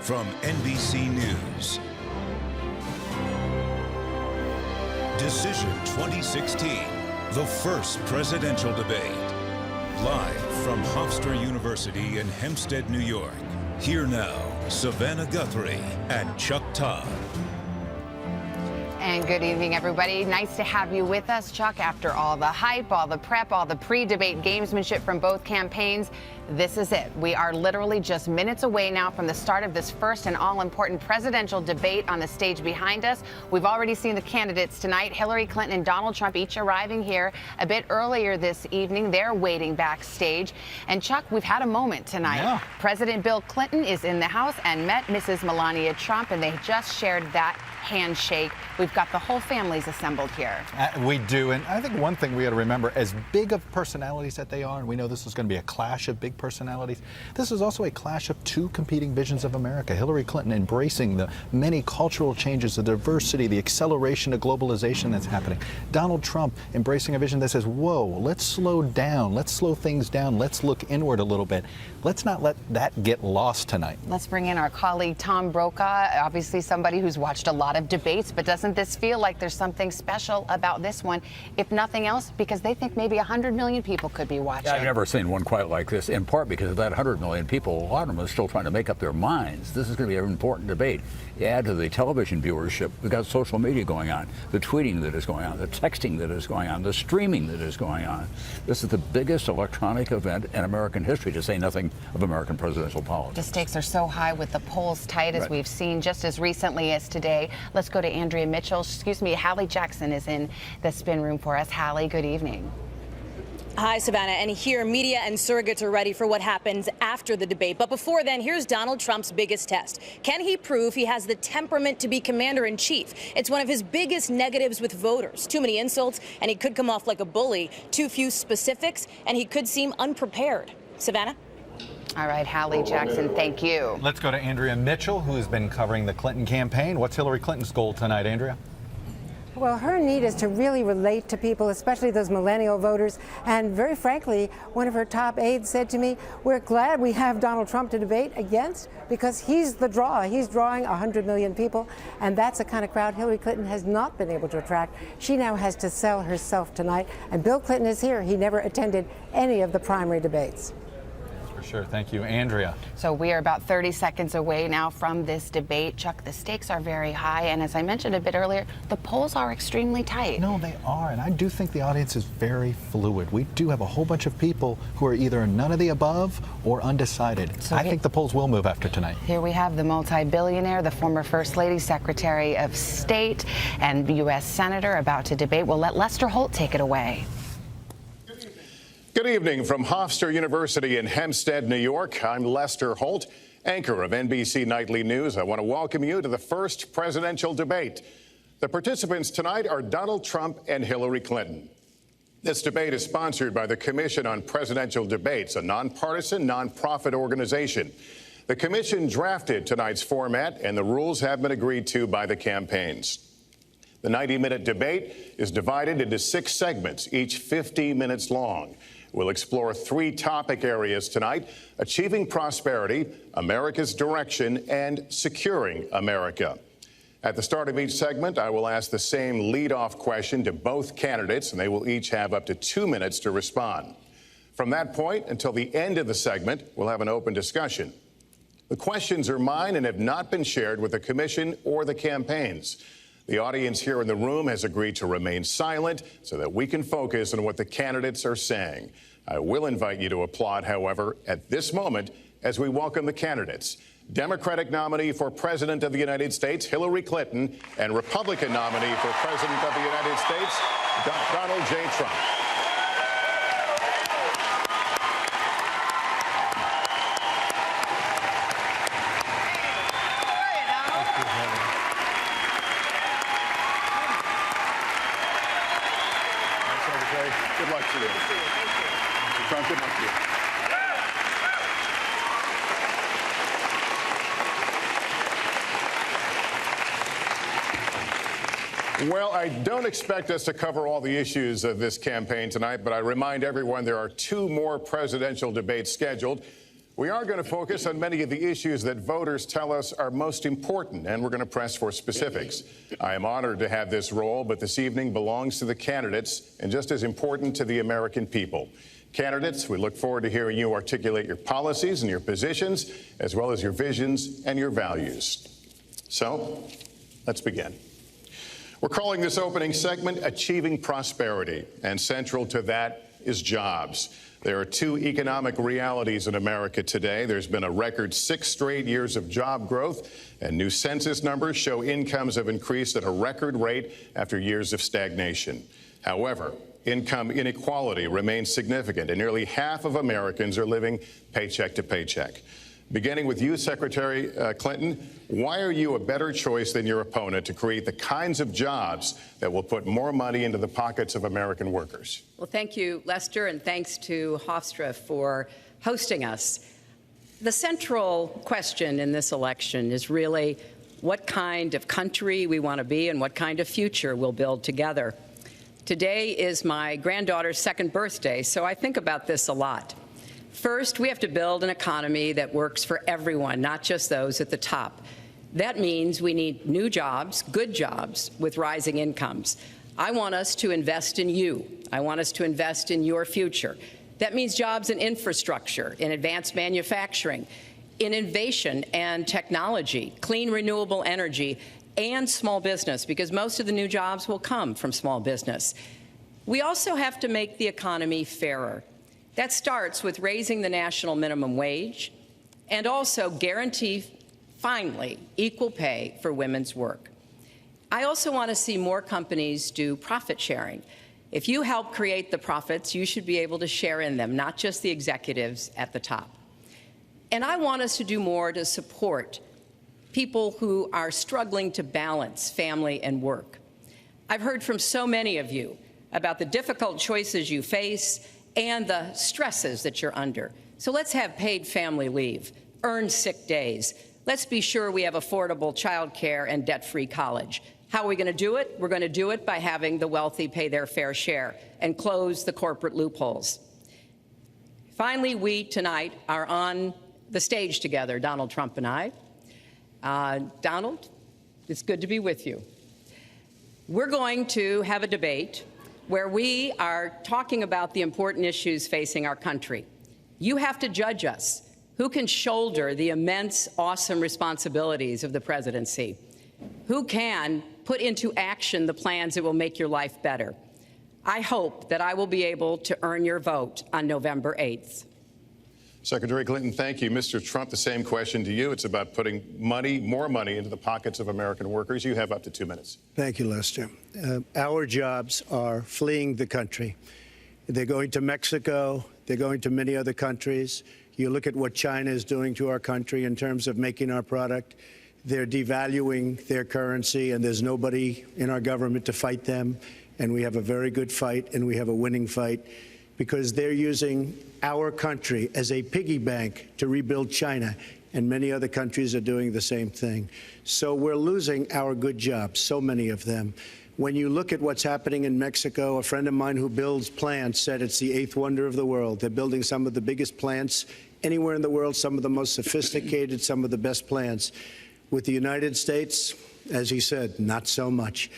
from NBC News. Decision 2016, the first presidential debate. Live from Hofstra University in Hempstead, New York. Here now, Savannah Guthrie and Chuck Todd. And good evening, everybody. Nice to have you with us, Chuck. After all the hype, all the prep, all the pre-debate gamesmanship from both campaigns, this is it. We are literally just minutes away now from the start of this first and all-important presidential debate on the stage behind us. We've already seen the candidates tonight, Hillary Clinton and Donald Trump, each arriving here a bit earlier this evening. They're waiting backstage. And Chuck, we've had a moment tonight. Yeah. President Bill Clinton is in the house and met Mrs. Melania Trump, and they just shared that handshake. We've got the whole families assembled here. We do, and I think one thing we got to remember, as big of personalities that they are, and we know this is going to be a clash of big personalities, this is also a clash of two competing visions of America. Hillary Clinton embracing the many cultural changes, the diversity, the acceleration of globalization that's happening. Donald Trump embracing a vision that says, whoa, let's slow down, let's slow things down, let's look inward a little bit. Let's not let that get lost tonight. Let's bring in our colleague Tom Brokaw, obviously somebody who's watched a lot of debates, but doesn't this feel like there's something special about this one, if nothing else, because they think maybe 100 million people could be watching? Yeah, I've never seen one quite like this, in part because of that 100 million people. A lot of them are still trying to make up their minds. This is going to be an important debate. You add to the television viewership, we've got social media going on, the tweeting that is going on, the texting that is going on, the streaming that is going on. This is the biggest electronic event in American history, to say nothing of American presidential politics. The stakes are so high with the polls tight, as we've seen just as recently as today. Let's go to Andrea Mitchell. Hallie Jackson is in the spin room for us. Hallie, good evening. Hi, Savannah. And here, media and surrogates are ready for what happens after the debate. But before then, here's Donald Trump's biggest test. Can he prove he has the temperament to be commander-in-chief? It's one of his biggest negatives with voters. Too many insults, and he could come off like a bully. Too few specifics, and he could seem unprepared. Savannah? All right, Hallie Jackson, thank you. Let's go to Andrea Mitchell, who has been covering the Clinton campaign. What's Hillary Clinton's goal tonight, Andrea? Well, her need is to really relate to people, especially those millennial voters. And very frankly, one of her top aides said to me, we're glad we have Donald Trump to debate against because he's the draw. He's drawing 100 million people. And that's the kind of crowd Hillary Clinton has not been able to attract. She now has to sell herself tonight. And Bill Clinton is here. He never attended any of the primary debates. For sure. Thank you, Andrea. So we are about 30 seconds away now from this debate. Chuck, the stakes are very high. And as I mentioned a bit earlier, the polls are extremely tight. No, they are. And I do think the audience is very fluid. We do have a whole bunch of people who are either none of the above or undecided. So I think the polls will move after tonight. Here we have the multi-billionaire, the former First Lady, Secretary of State, and U.S. Senator about to debate. We'll let Lester Holt take it away. Good evening from Hofstra University in Hempstead, New York. I'm Lester Holt, anchor of NBC Nightly News. I want to welcome you to the first presidential debate. The participants tonight are Donald Trump and Hillary Clinton. This debate is sponsored by the Commission on Presidential Debates, a nonpartisan, nonprofit organization. The commission drafted tonight's format, and the rules have been agreed to by the campaigns. The 90-minute debate is divided into 6 segments, each 50 minutes long. We'll explore 3 topic areas tonight: achieving prosperity, America's direction, and securing America. At the start of each segment, I will ask the same lead-off question to both candidates, and they will each have up to 2 minutes to respond. From that point until the end of the segment, we'll have an open discussion. The questions are mine and have not been shared with the commission or the campaigns. The audience here in the room has agreed to remain silent so that we can focus on what the candidates are saying. I will invite you to applaud, however, at this moment as we welcome the candidates. Democratic nominee for President of the United States, Hillary Clinton, and Republican nominee for President of the United States, Donald J. Trump. Good luck to you. Mr. Trump, good luck to you. Well, I don't expect us to cover all the issues of this campaign tonight, but I remind everyone there are 2 more presidential debates scheduled. We are going to focus on many of the issues that voters tell us are most important, and we're going to press for specifics. I am honored to have this role, but this evening belongs to the candidates and just as important to the American people. Candidates, we look forward to hearing you articulate your policies and your positions, as well as your visions and your values. So, let's begin. We're calling this opening segment Achieving Prosperity, and central to that is jobs. There are two economic realities in America today. There's been a record 6 straight years of job growth, and new census numbers show incomes have increased at a record rate after years of stagnation. However, income inequality remains significant, and nearly half of Americans are living paycheck to paycheck. Beginning with you, Secretary Clinton, why are you a better choice than your opponent to create the kinds of jobs that will put more money into the pockets of American workers? Well, thank you, Lester, and thanks to Hofstra for hosting us. The central question in this election is really what kind of country we want to be and what kind of future we'll build together. Today is my granddaughter's 2nd birthday, so I think about this a lot. First, we have to build an economy that works for everyone, not just those at the top. That means we need new jobs, good jobs, with rising incomes. I want us to invest in you. I want us to invest in your future. That means jobs in infrastructure, in advanced manufacturing, in innovation and technology, clean renewable energy, and small business, because most of the new jobs will come from small business. We also have to make the economy fairer. That starts with raising the national minimum wage and also guarantee, finally, equal pay for women's work. I also want to see more companies do profit sharing. If you help create the profits, you should be able to share in them, not just the executives at the top. And I want us to do more to support people who are struggling to balance family and work. I've heard from so many of you about the difficult choices you face and the stresses that you're under. So let's have paid family leave, earned sick days. Let's be sure we have affordable child care and debt-free college. How are we going to do it? We're going to do it by having the wealthy pay their fair share and close the corporate loopholes. Finally, we tonight are on the stage together, Donald Trump and I. Donald, it's good to be with you. We're going to have a debate where we are talking about the important issues facing our country. You have to judge us. Who can shoulder the immense, awesome responsibilities of the presidency? Who can put into action the plans that will make your life better? I hope that I will be able to earn your vote on November 8th. Secretary Clinton, thank you. Mr. Trump, the same question to you. It's about putting more money into the pockets of American workers. You have up to 2 minutes. Thank you, Lester. Our jobs are fleeing the country. They're going to Mexico. They're going to many other countries. You look at what China is doing to our country in terms of making our product. They're devaluing their currency, and there's nobody in our government to fight them. And we have a very good fight, and we have a winning fight, because they're using our country as a piggy bank to rebuild China, and many other countries are doing the same thing. So we're losing our good jobs, so many of them. When you look at what's happening in Mexico, a friend of mine who builds plants said it's the 8th wonder of the world. They're building some of the biggest plants anywhere in the world, some of the most sophisticated, some of the best plants. With the United States, as he said, not so much.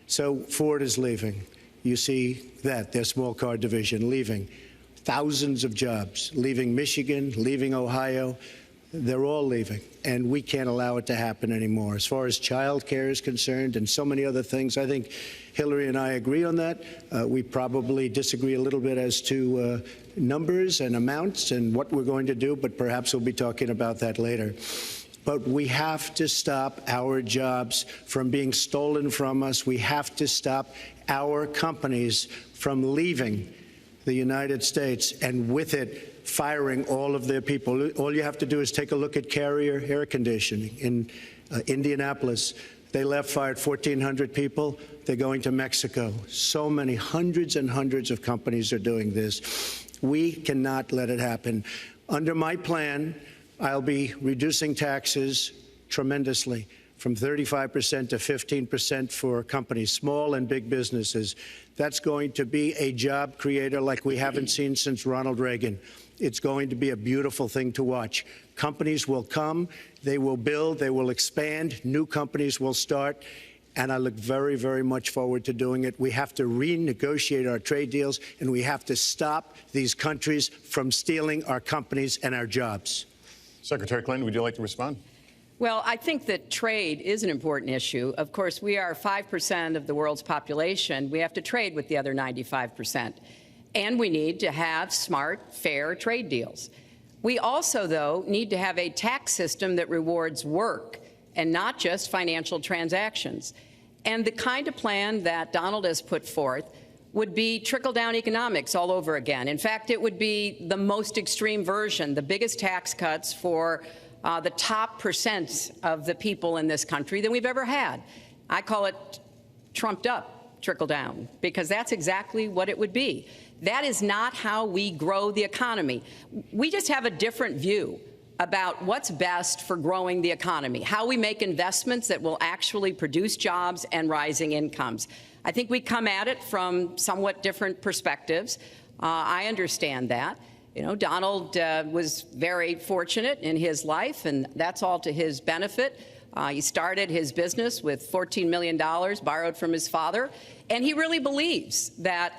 So Ford is leaving. You see that, their small car division leaving. Thousands of jobs, leaving Michigan, leaving Ohio. They're all leaving, and we can't allow it to happen anymore. As far as child care is concerned and so many other things, I think Hillary and I agree on that. We probably disagree a little bit as to numbers and amounts and what we're going to do, but perhaps we'll be talking about that later. But we have to stop our jobs from being stolen from us. We have to stop our companies from leaving the United States, and with it, firing all of their people. All you have to do is take a look at Carrier Air Conditioning in Indianapolis. They left, fired 1,400 people. They're going to Mexico. So many, hundreds and hundreds of companies are doing this. We cannot let it happen. Under my plan, I'll be reducing taxes tremendously, from 35% to 15% for companies, small and big businesses. That's going to be a job creator like we haven't seen since Ronald Reagan. It's going to be a beautiful thing to watch. Companies will come, they will build, they will expand, new companies will start, and I look very, very much forward to doing it. We have to renegotiate our trade deals, and we have to stop these countries from stealing our companies and our jobs. Secretary Clinton, would you like to respond? Well, I think that trade is an important issue. Of course, we are 5% of the world's population. We have to trade with the other 95%. And we need to have smart, fair trade deals. We also, though, need to have a tax system that rewards work and not just financial transactions. And the kind of plan that Donald has put forth would be trickle-down economics all over again. In fact, it would be the most extreme version, the biggest tax cuts for the top percent of the people in this country than we've ever had. I call it trumped up trickle down, because that's exactly what it would be. That is not how we grow the economy. We just have a different view about what's best for growing the economy, how we make investments that will actually produce jobs and rising incomes. I think we come at it from somewhat different perspectives. I understand that. You know, Donald was very fortunate in his life, and that's all to his benefit. He started his business with $14 million borrowed from his father, and he really believes that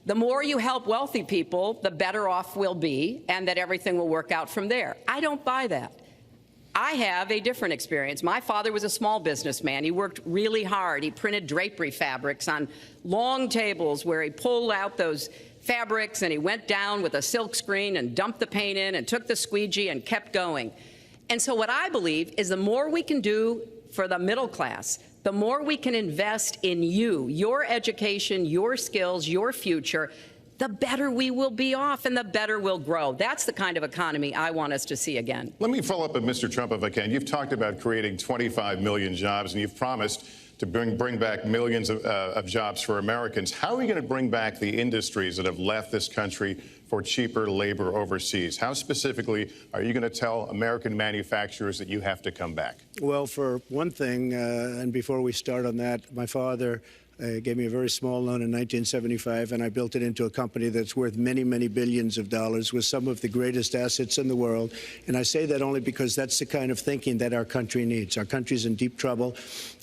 the more you help wealthy people, the better off we'll be, and that everything will work out from there. I don't buy that. I have a different experience. My father was a small businessman. He worked really hard. He printed drapery fabrics on long tables where he pulled out those fabrics and he went down with a silk screen and dumped the paint in and took the squeegee and kept going. And so what I believe is the more we can do for the middle class, the more we can invest in you, your education, your skills, your future, the better we will be off and the better we'll grow. That's the kind of economy I want us to see again. Let me follow up with Mr. Trump if I can. You've talked about creating 25 million jobs, and you've promised to bring back millions of jobs for Americans. How are we going to bring back the industries that have left this country for cheaper labor overseas? How specifically are you going to tell American manufacturers that you have to come back? Well, for one thing, and before we start on that, my father gave me a very small loan in 1975, and I built it into a company that's worth many, many billions of dollars with some of the greatest assets in the world. And I say that only because that's the kind of thinking that our country needs. Our country's in deep trouble.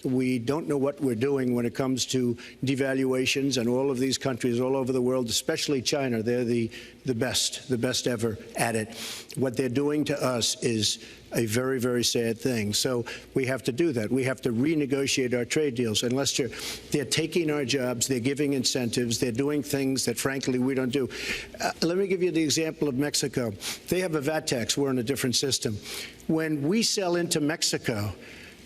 We don't know what we're doing when it comes to devaluations, and all of these countries all over the world, especially China, they're the best ever at it. What they're doing to us is a very, very sad thing. So we have to do that. We have to renegotiate our trade deals. And Lester, they're taking our jobs, they're giving incentives, they're doing things that, frankly, we don't do. Let me give you the example of Mexico. They have a VAT tax. We're in a different system. When we sell into Mexico,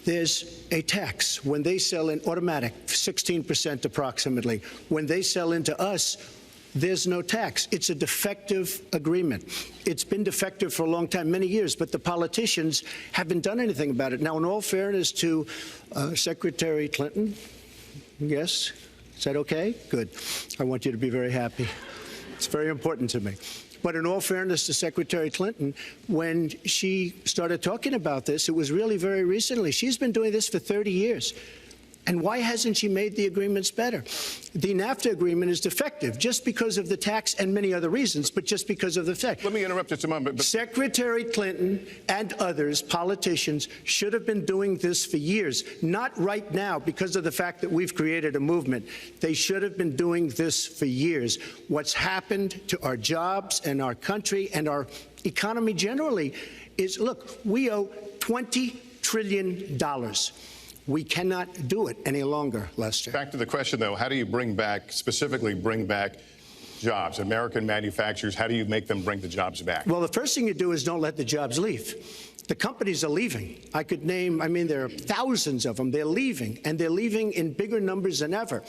there's a tax. When they sell in automatic, 16% approximately. When they sell into us, there's no tax. It's a defective agreement. It's been defective for a long time, many years, but the politicians haven't done anything about it. Now, in all fairness to Secretary Clinton, yes, is that okay? Good. I want you to be very happy. It's very important to me. But in all fairness to Secretary Clinton, when she started talking about this, it was really very recently. She's been doing this for 30 years. And why hasn't she made the agreements better? The NAFTA agreement is defective just because of the tax and many other reasons, but just because of the fact. Let me interrupt just a moment. Secretary Clinton and others, politicians, should have been doing this for years, not right now because of the fact that we've created a movement. They should have been doing this for years. What's happened to our jobs and our country and our economy generally is, look, we owe $20 trillion. We cannot do it any longer, Lester. Back to the question, though, how do you specifically bring back jobs? American manufacturers, how do you make them bring the jobs back? Well, the first thing you do is don't let the jobs leave. The companies are leaving. I could name, there are thousands of them. They're leaving, and they're leaving in bigger numbers than ever.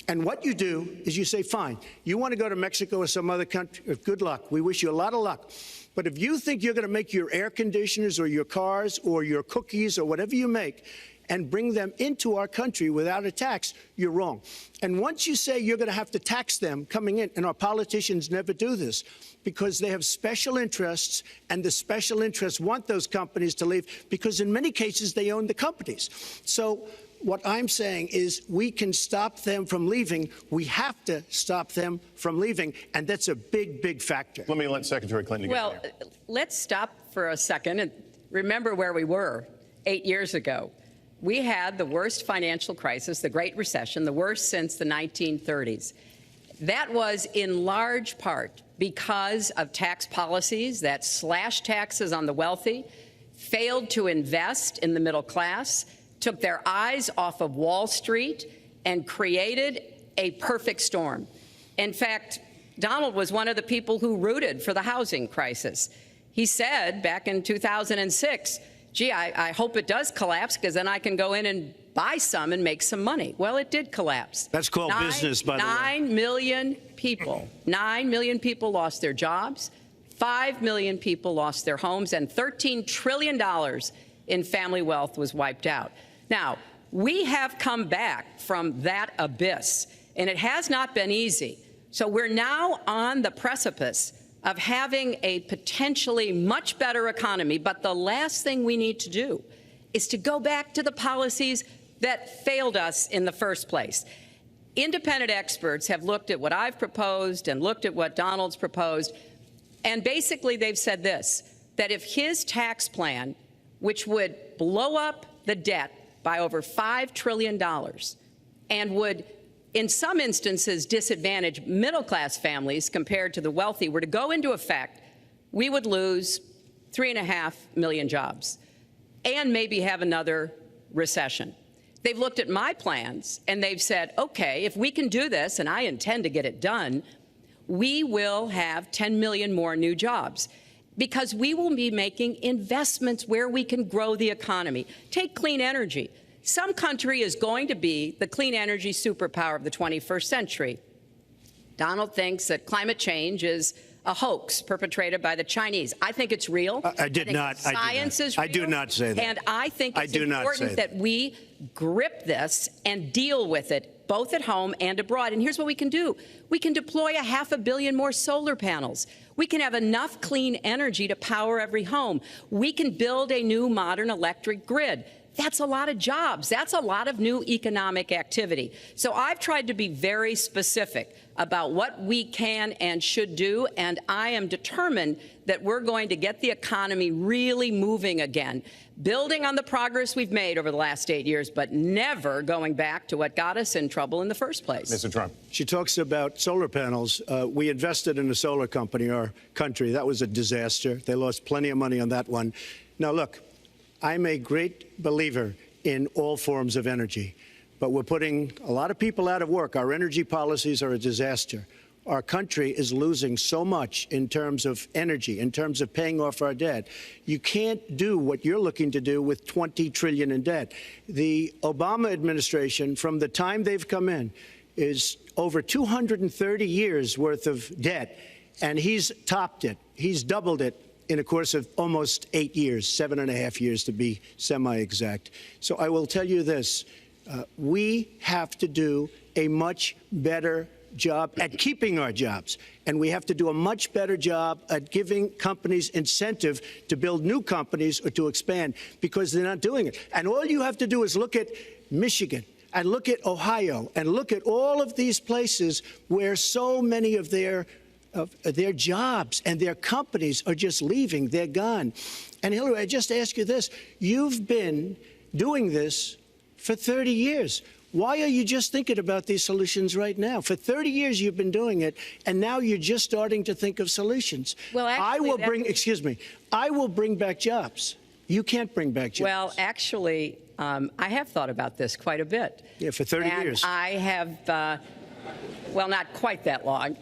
And what you do is you say, fine, you want to go to Mexico or some other country, good luck. We wish you a lot of luck. But if you think you're going to make your air conditioners or your cars or your cookies or whatever you make and bring them into our country without a tax, you're wrong. And once you say you're going to have to tax them coming in, and our politicians never do this because they have special interests, and the special interests want those companies to leave because in many cases they own the companies. So What I'm saying is we can stop them from leaving. We have to stop them from leaving, and that's a big, big factor. Let me let Secretary Clinton get Well, there. let's stop for a second and remember where we were 8 years ago. We had the worst financial crisis, the Great Recession, the worst since the 1930s. That was in large part because of tax policies that slashed taxes on the wealthy, failed to invest in the middle class, took their eyes off of Wall Street, and created a perfect storm. In fact, Donald was one of the people who rooted for the housing crisis. He said back in 2006, gee, I hope it does collapse because then I can go in and buy some and make some money. Well, it did collapse. That's called business, by the way. 9 million people lost their jobs. 5 million people lost their homes, and $13 trillion in family wealth was wiped out. Now, we have come back from that abyss, and it has not been easy. So we're now on the precipice of having a potentially much better economy, but the last thing we need to do is to go back to the policies that failed us in the first place. Independent experts have looked at what I've proposed and looked at what Donald's proposed, and basically they've said this, that if his tax plan, which would blow up the debt by over $5 trillion and would, in some instances, disadvantage middle-class families compared to the wealthy, were to go into effect, we would lose 3.5 million jobs and maybe have another recession. They've looked at my plans and they've said, okay, if we can do this, and I intend to get it done, we will have 10 million more new jobs because we will be making investments where we can grow the economy. Take clean energy. Some country is going to be the clean energy superpower of the 21st century. Donald thinks that climate change is a hoax perpetrated by the Chinese. I think it's real. I did not. Science is real. I do not say that. And I think it's important that we grip this and deal with it, both at home and abroad. And here's what we can do. We can deploy 500 million more solar panels. We can have enough clean energy to power every home. We can build a new modern electric grid. That's a lot of jobs. That's a lot of new economic activity. So I've tried to be very specific about what we can and should do, and I am determined that we're going to get the economy really moving again, building on the progress we've made over the last 8 years, but never going back to what got us in trouble in the first place. Mr. Trump. She talks about solar panels. We invested in a solar company, our country. That was a disaster. They lost plenty of money on that one. Now, look, I'm a great believer in all forms of energy, but we're putting a lot of people out of work. Our energy policies are a disaster. Our country is losing so much in terms of energy, in terms of paying off our debt. You can't do what you're looking to do with $20 trillion in debt. The Obama administration, from the time they've come in, is over 230 years worth of debt, and he's topped it. He's doubled it in a course of almost 8 years, 7.5 years to be semi-exact. So I will tell you this. We have to do a much better job at keeping our jobs, and we have to do a much better job at giving companies incentive to build new companies or to expand, because they're not doing it. And all you have to do is look at Michigan and look at Ohio and look at all of these places where so many of their jobs and their companies are just leaving. They're gone. And Hillary, I just ask you this. You've been doing this for 30 years. Why are you just thinking about these solutions right now? For 30 years you've been doing it, and now you're just starting to think of solutions. Well, actually, I will bring back jobs. You can't bring back jobs. Well, actually, I have thought about this quite a bit. Yeah, for 30 years. I have, well, not quite that long.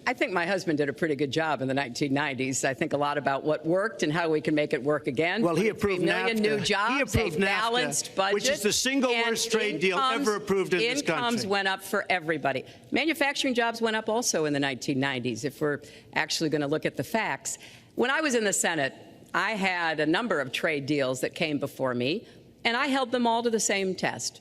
I think my husband did a pretty good job in the 1990s. I think a lot about what worked and how we can make it work again. Well, he approved 3 million NAFTA. new jobs, He approved a balanced NAFTA, budget, which is the single worst trade deal ever approved in this country. Incomes went up for everybody. Manufacturing jobs went up also in the 1990s, if we're actually going to look at the facts. When I was in the Senate, I had a number of trade deals that came before me, and I held them all to the same test.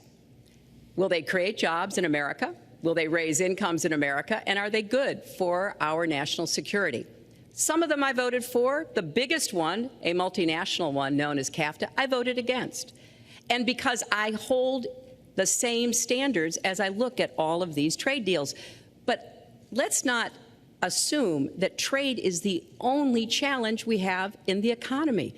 Will they create jobs in America? Will they raise incomes in America? And are they good for our national security? Some of them I voted for. The biggest one, a multinational one known as CAFTA, I voted against. and because I hold the same standards as I look at all of these trade deals. But let's not assume that trade is the only challenge we have in the economy.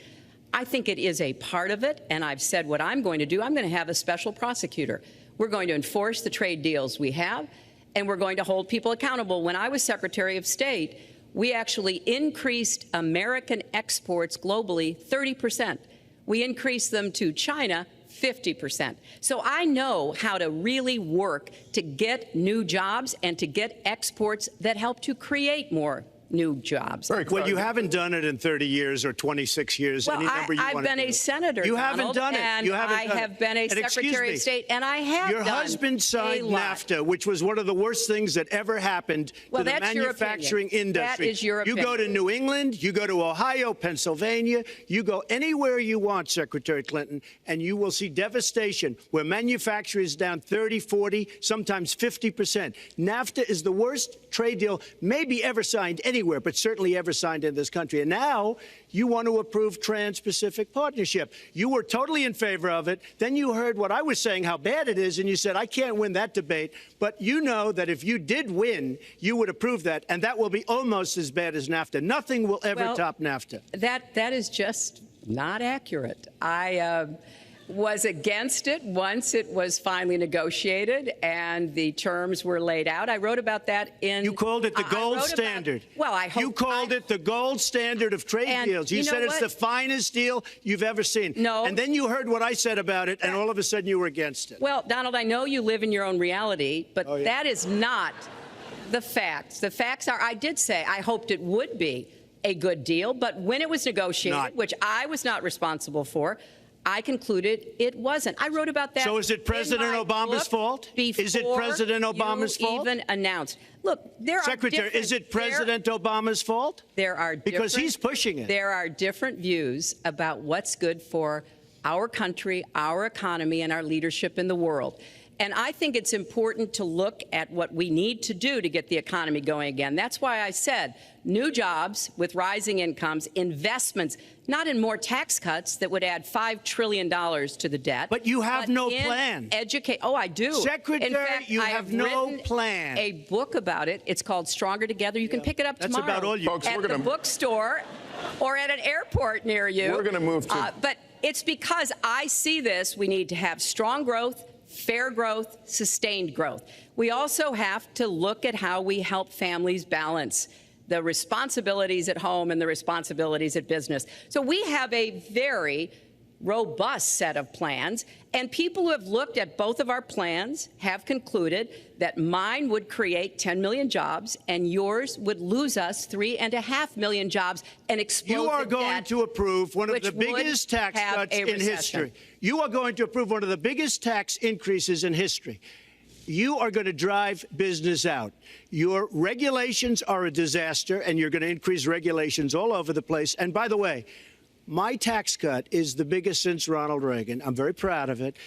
I think it is a part of it, and I've said what I'm going to do. I'm going to have a special prosecutor. We're going to enforce the trade deals we have, and we're going to hold people accountable. When I was Secretary of State, we actually increased American exports globally 30%. We increased them to China 50%. So I know how to really work to get new jobs and to get exports that help to create more new jobs. Well, you haven't done it in 30 years or 26 years. Well, any number you I've want to been do. a senator, You Donald, haven't done it. and You haven't I done have it. been a And excuse Secretary me, of State, and I have your done husband signed a lot. NAFTA, which was one of the worst things that ever happened Well, to the that's your manufacturing opinion. industry. That is your You go to opinion. New England, you go to Ohio, Pennsylvania, you go anywhere you want, Secretary Clinton, and you will see devastation where manufacturing is down 30, 40, sometimes 50%. NAFTA is the worst trade deal maybe ever signed anywhere, but certainly ever signed in this country. And now you want to approve Trans-Pacific Partnership. You were totally in favor of it. Then you heard what I was saying, how bad it is, and you said, I can't win that debate. But you know that if you did win, you would approve that, and that will be almost as bad as NAFTA. Nothing will ever top NAFTA. That is just not accurate. I was against it once it was finally negotiated and the terms were laid out. I wrote about that in... You called it the gold standard. Well, I hope... You called it the gold standard of trade deals. You said it's the finest deal you've ever seen. No. And then you heard what I said about it, and all of a sudden you were against it. Well, Donald, I know you live in your own reality, but that is not the facts. The facts are, I did say I hoped it would be a good deal, but when it was negotiated, which I was not responsible for, I concluded it wasn't. I wrote about that. So is it President Obama's fault? Is it President Obama's fault? Even announced. Look, there Secretary, is it President Obama's fault? There are because he's pushing it. There are different views about what's good for our country, our economy, and our leadership in the world. And I think it's important to look at what we need to do to get the economy going again. That's why I said new jobs with rising incomes, investments, not in more tax cuts that would add $5 trillion to the debt. But you have no plan. Oh, I do. Secretary, in fact, you I have no plan. A book about it. It's called Stronger Together. You can pick it up tomorrow. That's about all you... Folks, at the bookstore or at an airport near you. We're going to move to... But it's because I see this. We need to have strong growth, fair growth, sustained growth. We also have to look at how we help families balance the responsibilities at home and the responsibilities at business. So we have a very robust set of plans, and people who have looked at both of our plans have concluded that mine would create 10 million jobs and yours would lose us 3.5 million jobs and explode You are the going debt, to approve one of the which would biggest tax have cuts a in recession. history. You are going to approve one of the biggest tax increases in history. You are going to drive business out. Your regulations are a disaster, and you're going to increase regulations all over the place. And by the way, my tax cut is the biggest since Ronald Reagan. I'm very proud of it.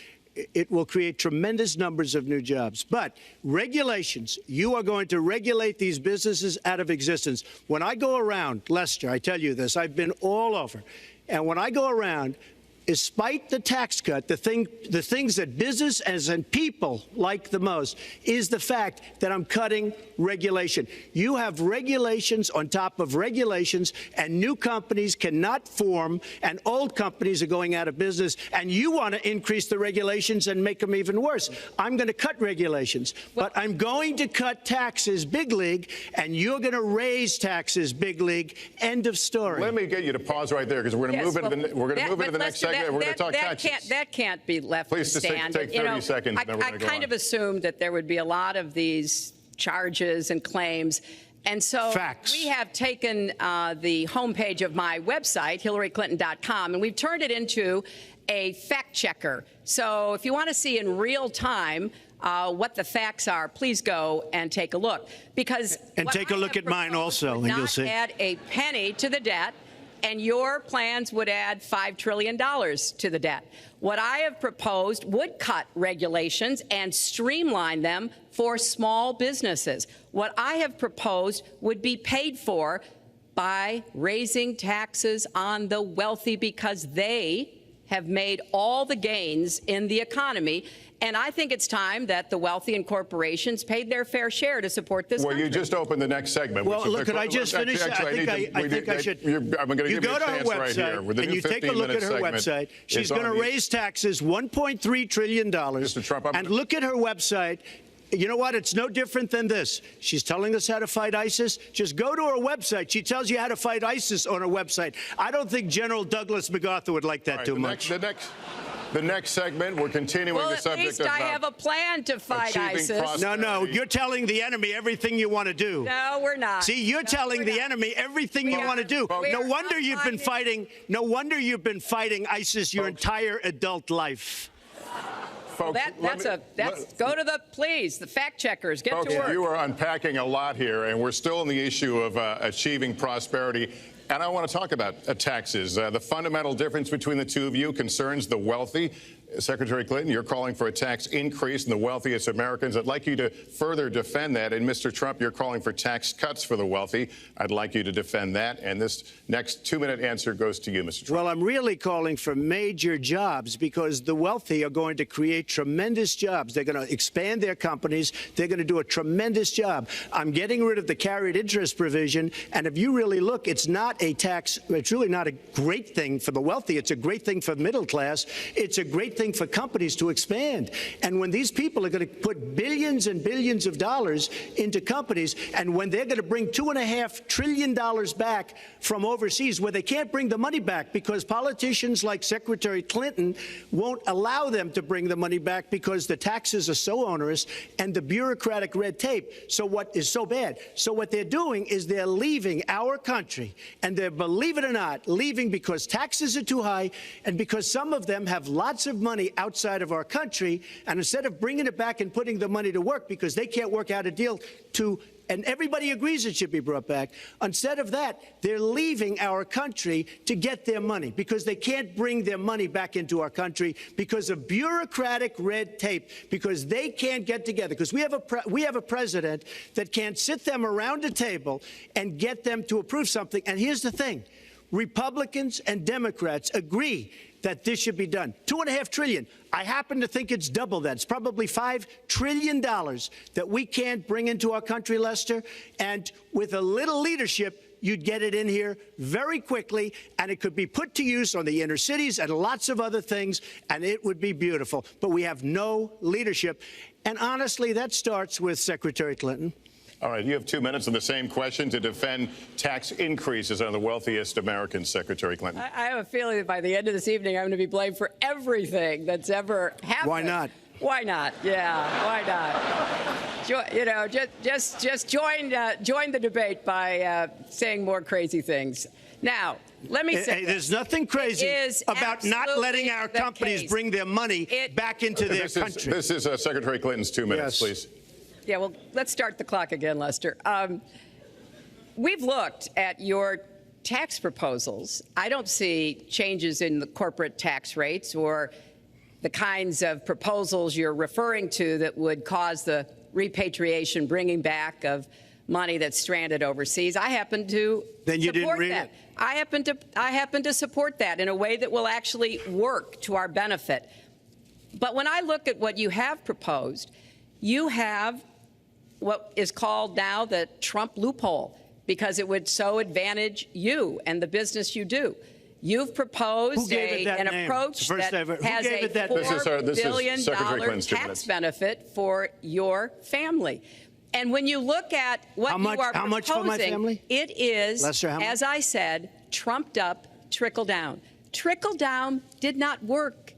It will create tremendous numbers of new jobs. But regulations, you are going to regulate these businesses out of existence. When I go around, Lester, I tell you this, I've been all over. And when I go around, despite the tax cut, the things that business and people like the most is the fact that I'm cutting regulation. You have regulations on top of regulations, and new companies cannot form, and old companies are going out of business, and you want to increase the regulations and make them even worse. I'm going to cut regulations, but I'm going to cut taxes big league, and you're going to raise taxes big league. End of story. Let me get you to pause right there, because we're going to move into the next segment. We're going to talk taxes. That can't be left to stand. Please take 30 seconds, and then we're going to go on. I kind of assumed that there would be a lot of these charges and claims. And so we have taken the homepage of my website, HillaryClinton.com, and we've turned it into a fact checker. So if you want to see in real time what the facts are, please go and take a look. Because and take a look at mine also, and you'll see. Add a penny to the debt, and your plans would add $5 trillion to the debt. What I have proposed would cut regulations and streamline them for small businesses. What I have proposed would be paid for by raising taxes on the wealthy, because they have made all the gains in the economy. And I think it's time that the wealthy and corporations paid their fair share to support this country. Well, you just opened the next segment. Well, look, could I just finish? Actually, I think I should. I'm going to give you a chance right here. With the and new you take a look at her website. She's going to raise taxes $1.3 trillion. Mr. Trump, and look at her website. You know what? It's no different than this. She's telling us how to fight ISIS. Just go to her website. She tells you how to fight ISIS on her website. I don't think General Douglas MacArthur would like that too much. The next segment, we're continuing the subject of. Well, at least I have a plan to fight ISIS. No, you're telling the enemy everything you want to do. No, we're not. See, you're telling the enemy everything you want to do. No wonder you've been fighting. No wonder you've been fighting ISIS your entire adult life. Folks, go to the fact checkers, get to work. You are unpacking a lot here, and we're still on the issue of achieving prosperity. And I want to talk about taxes. The fundamental difference between the two of you concerns the wealthy. Secretary Clinton, you're calling for a tax increase in the wealthiest Americans. I'd like you to further defend that. And Mr. Trump, you're calling for tax cuts for the wealthy. I'd like you to defend that. And this next 2-minute answer goes to you, Mr. Trump. Well, I'm really calling for major jobs because the wealthy are going to create tremendous jobs. They're going to expand their companies. They're going to do a tremendous job. I'm getting rid of the carried interest provision. And if you really look, it's not a tax. It's really not a great thing for the wealthy. It's a great thing for the middle class. It's a great thing for companies to expand. And when these people are going to put billions and billions of dollars into companies, and when they're going to bring $2.5 trillion back from overseas, where they can't bring the money back because politicians like Secretary Clinton won't allow them to bring the money back because the taxes are so onerous and the bureaucratic red tape. So what is so bad? So what they're doing is they're leaving our country, and they're, believe it or not, leaving because taxes are too high and because some of them have lots of money outside of our country, and instead of bringing it back and putting the money to work because they can't work out a deal to, and everybody agrees it should be brought back, instead of that, they're leaving our country to get their money because they can't bring their money back into our country because of bureaucratic red tape, because they can't get together, because we have a president that can't sit them around a table and get them to approve something. And here's the thing. Republicans and Democrats agree that this should be done. $2.5 trillion. I happen to think it's double that. It's probably $5 trillion that we can't bring into our country, Lester. And with a little leadership, you'd get it in here very quickly, and it could be put to use on the inner cities and lots of other things, and it would be beautiful. But we have no leadership. And honestly, that starts with Secretary Clinton. All right, you have 2 minutes on the same question to defend tax increases on the wealthiest Americans, Secretary Clinton. I have a feeling that by the end of this evening, I'm going to be blamed for everything that's ever happened. Why not? Why not? Yeah, why not? Just join the debate by saying more crazy things. Now, let me say, there's nothing crazy about not letting our companies bring their money back into their country. This is Secretary Clinton's 2 minutes, please. Yeah, well, let's start the clock again, Lester. We've looked at your tax proposals. I don't see changes in the corporate tax rates or the kinds of proposals you're referring to that would cause the repatriation, bringing back of money that's stranded overseas. I happen to support that. I happen to support that in a way that will actually work to our benefit. But when I look at what you have proposed, you have what is called now the Trump loophole, because it would so advantage you and the business you do. You've proposed an approach that has a $4 billion tax benefit for your family. And when you look at what you are proposing, how much for my family? It is, Lester, as I said, trumped up trickle down. Trickle down did not work.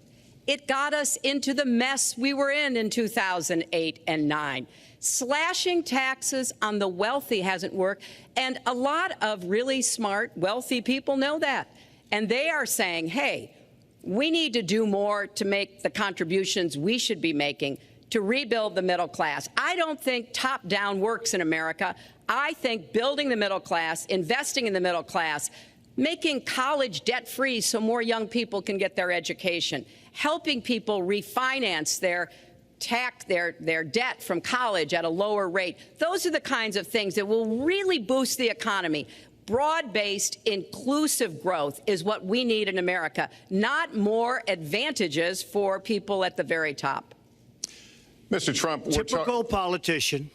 It got us into the mess we were in 2008 and 9. Slashing taxes on the wealthy hasn't worked, and a lot of really smart, wealthy people know that. And they are saying, hey, we need to do more to make the contributions we should be making to rebuild the middle class. I don't think top-down works in America. I think building the middle class, investing in the middle class, making college debt-free so more young people can get their education, helping people refinance their debt from college at a lower rate. Those are the kinds of things that will really boost the economy. broad-based, inclusive growth is what we need in America, not more advantages for people at the very top. Mr. Trump, typical politician,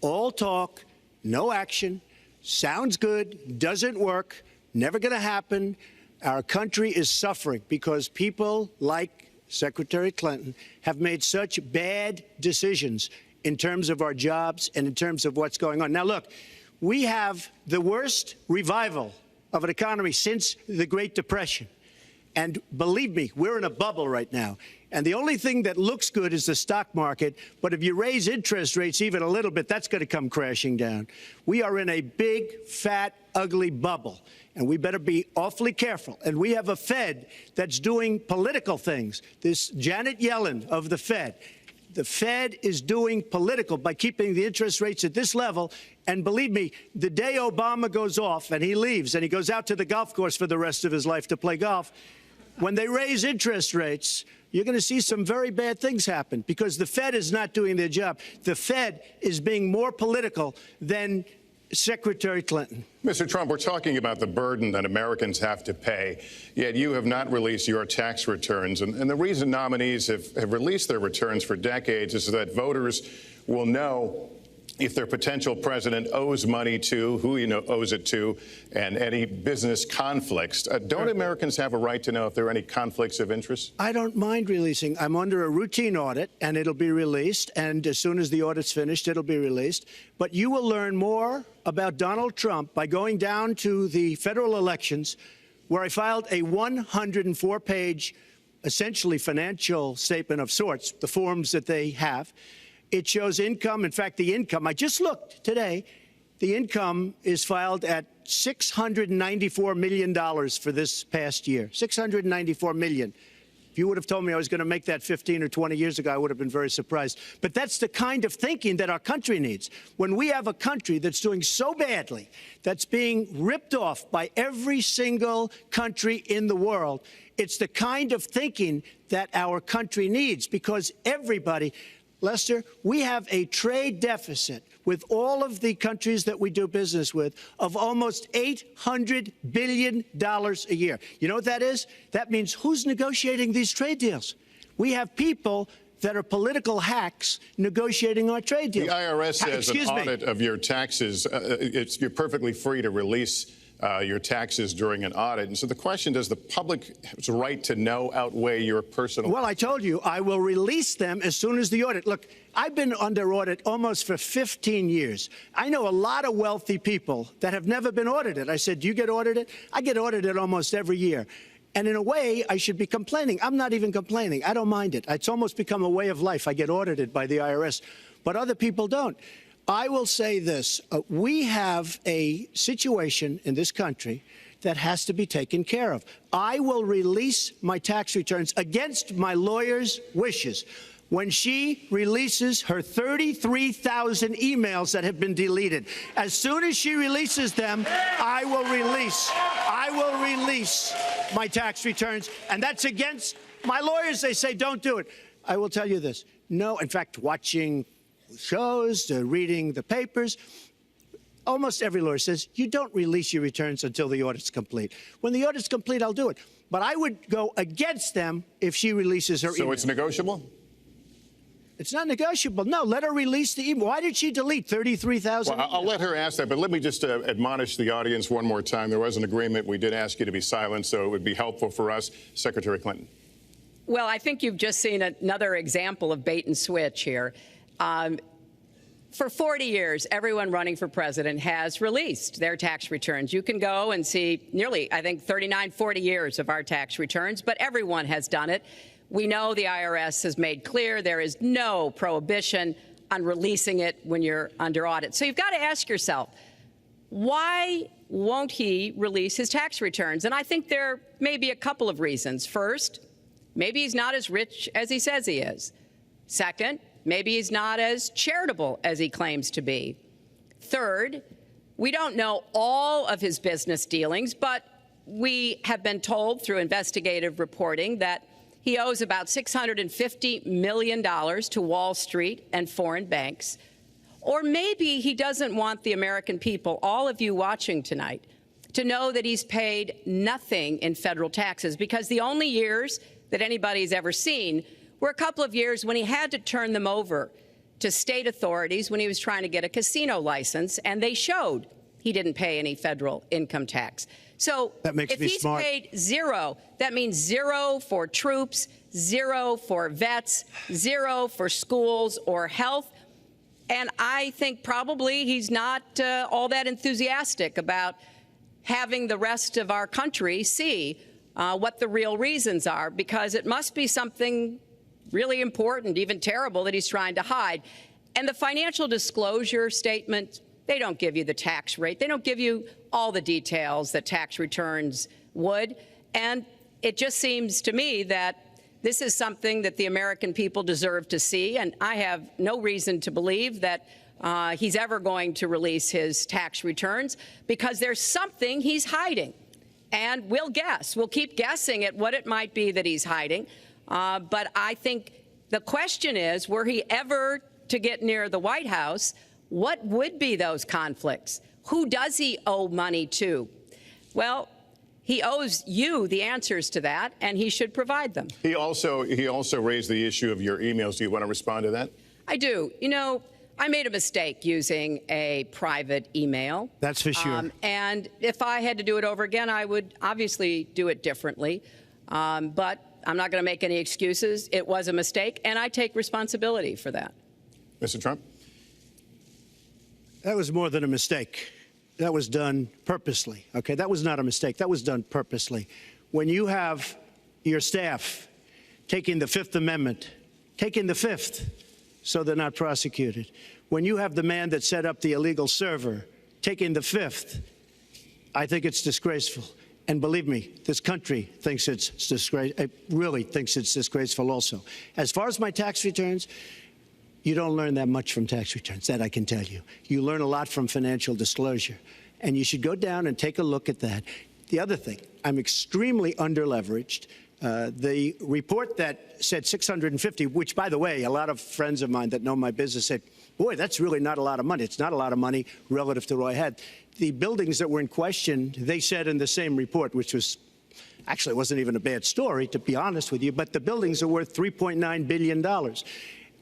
all talk, no action, sounds good, doesn't work, never going to happen. Our country is suffering because people like Secretary Clinton have made such bad decisions in terms of our jobs and in terms of what's going on. Now, look, we have the worst revival of an economy since the Great Depression. And believe me, we're in a bubble right now. And the only thing that looks good is the stock market. But if you raise interest rates even a little bit, that's going to come crashing down. We are in a big, fat, ugly bubble. And we better be awfully careful. And we have a Fed that's doing political things. This Janet Yellen of the Fed is doing political by keeping the interest rates at this level. And believe me, the day Obama goes off and he leaves and he goes out to the golf course for the rest of his life to play golf, when they raise interest rates, you're going to see some very bad things happen because the Fed is not doing their job. The Fed is being more political than Secretary Clinton. Mr. Trump, we're talking about the burden that Americans have to pay, yet you have not released your tax returns. And the reason nominees have released their returns for decades is that voters will know if their potential president owes money to, who owes it to, and any business conflicts. Don't Americans have a right to know if there are any conflicts of interest? I don't mind releasing. I'm under a routine audit, and it'll be released. And as soon as the audit's finished, it'll be released. But you will learn more about Donald Trump by going down to the federal elections, where I filed a 104-page, essentially financial statement of sorts, the forms that they have. It shows income. In fact, the income, I just looked today, the income is filed at $694 million for this past year. $694 million. If you would have told me I was going to make that 15 or 20 years ago, I would have been very surprised. But that's the kind of thinking that our country needs. When we have a country that's doing so badly, that's being ripped off by every single country in the world, it's the kind of thinking that our country needs because everybody, Lester, we have a trade deficit with all of the countries that we do business with of almost $800 billion a year. You know what that is? That means who's negotiating these trade deals? We have people that are political hacks negotiating our trade deals. The IRS says an audit of your taxes, you're perfectly free to release your taxes during an audit. And so the question, does the public's right to know outweigh your personal? Well, I told you, I will release them as soon as the audit. Look, I've been under audit almost for 15 years. I know a lot of wealthy people that have never been audited. I said, do you get audited? I get audited almost every year. And in a way, I should be complaining. I'm not even complaining. I don't mind it. It's almost become a way of life. I get audited by the IRS, but other people don't. I will say this. We have a situation in this country that has to be taken care of. I will release my tax returns against my lawyer's wishes. When she releases her 33,000 emails that have been deleted, as soon as she releases them, I will release my tax returns. And that's against my lawyers. They say, don't do it. I will tell you this. No, in fact, watching shows, reading the papers, almost every lawyer says, you don't release your returns until the audit's complete. When the audit's complete, I'll do it. But I would go against them if she releases her email. So it's negotiable? It's not negotiable. No, let her release the email. Why did she delete 33,000? Well, I'll let her ask that, but let me just admonish the audience one more time. There was an agreement. We did ask you to be silent, so it would be helpful for us. Secretary Clinton. Well, I think you've just seen another example of bait and switch here. For 40 years, everyone running for president has released their tax returns. You can go and see nearly, I think, 39, 40 years of our tax returns, but everyone has done it. We know the IRS has made clear there is no prohibition on releasing it when you're under audit. So you've got to ask yourself, why won't he release his tax returns? And I think there may be a couple of reasons. First, maybe he's not as rich as he says he is. Second, maybe he's not as charitable as he claims to be. Third, we don't know all of his business dealings, but we have been told through investigative reporting that he owes about $650 million to Wall Street and foreign banks. Or maybe he doesn't want the American people, all of you watching tonight, to know that he's paid nothing in federal taxes, because the only years that anybody's ever seen were a couple of years when he had to turn them over to state authorities when he was trying to get a casino license, and they showed he didn't pay any federal income tax. So if he's paid zero, that means zero for troops, zero for vets, zero for schools or health. And I think probably he's not all that enthusiastic about having the rest of our country see what the real reasons are, because it must be something really important, even terrible, that he's trying to hide. And the financial disclosure statement, they don't give you the tax rate. They don't give you all the details that tax returns would. And it just seems to me that this is something that the American people deserve to see. And I have no reason to believe that he's ever going to release his tax returns, because there's something he's hiding. And we'll guess. We'll keep guessing at what it might be that he's hiding. But I think the question is, were he ever to get near the White House, what would be those conflicts? Who does he owe money to? Well, he owes you the answers to that, and he should provide them. He also raised the issue of your emails. Do you want to respond to that? I do. You know, I made a mistake using a private email. That's for sure. And if I had to do it over again, I would obviously do it differently. But I'm not going to make any excuses. It was a mistake, and I take responsibility for that. Mr. Trump? That was more than a mistake. That was done purposely, okay? That was not a mistake. That was done purposely. When you have your staff taking the Fifth Amendment, taking the Fifth, so they're not prosecuted. When you have the man that set up the illegal server taking the Fifth, I think it's disgraceful. And believe me, this country thinks it's disgraceful. It really thinks it's disgraceful also. As far as my tax returns, you don't learn that much from tax returns, that I can tell you. You learn a lot from financial disclosure. And you should go down and take a look at that. The other thing, I'm extremely underleveraged. The report that said 650, which, by the way, a lot of friends of mine that know my business said, boy, that's really not a lot of money. It's not a lot of money relative to what I had. The buildings that were in question, they said in the same report, which was actually wasn't even a bad story, to be honest with you, but the buildings are worth $3.9 billion.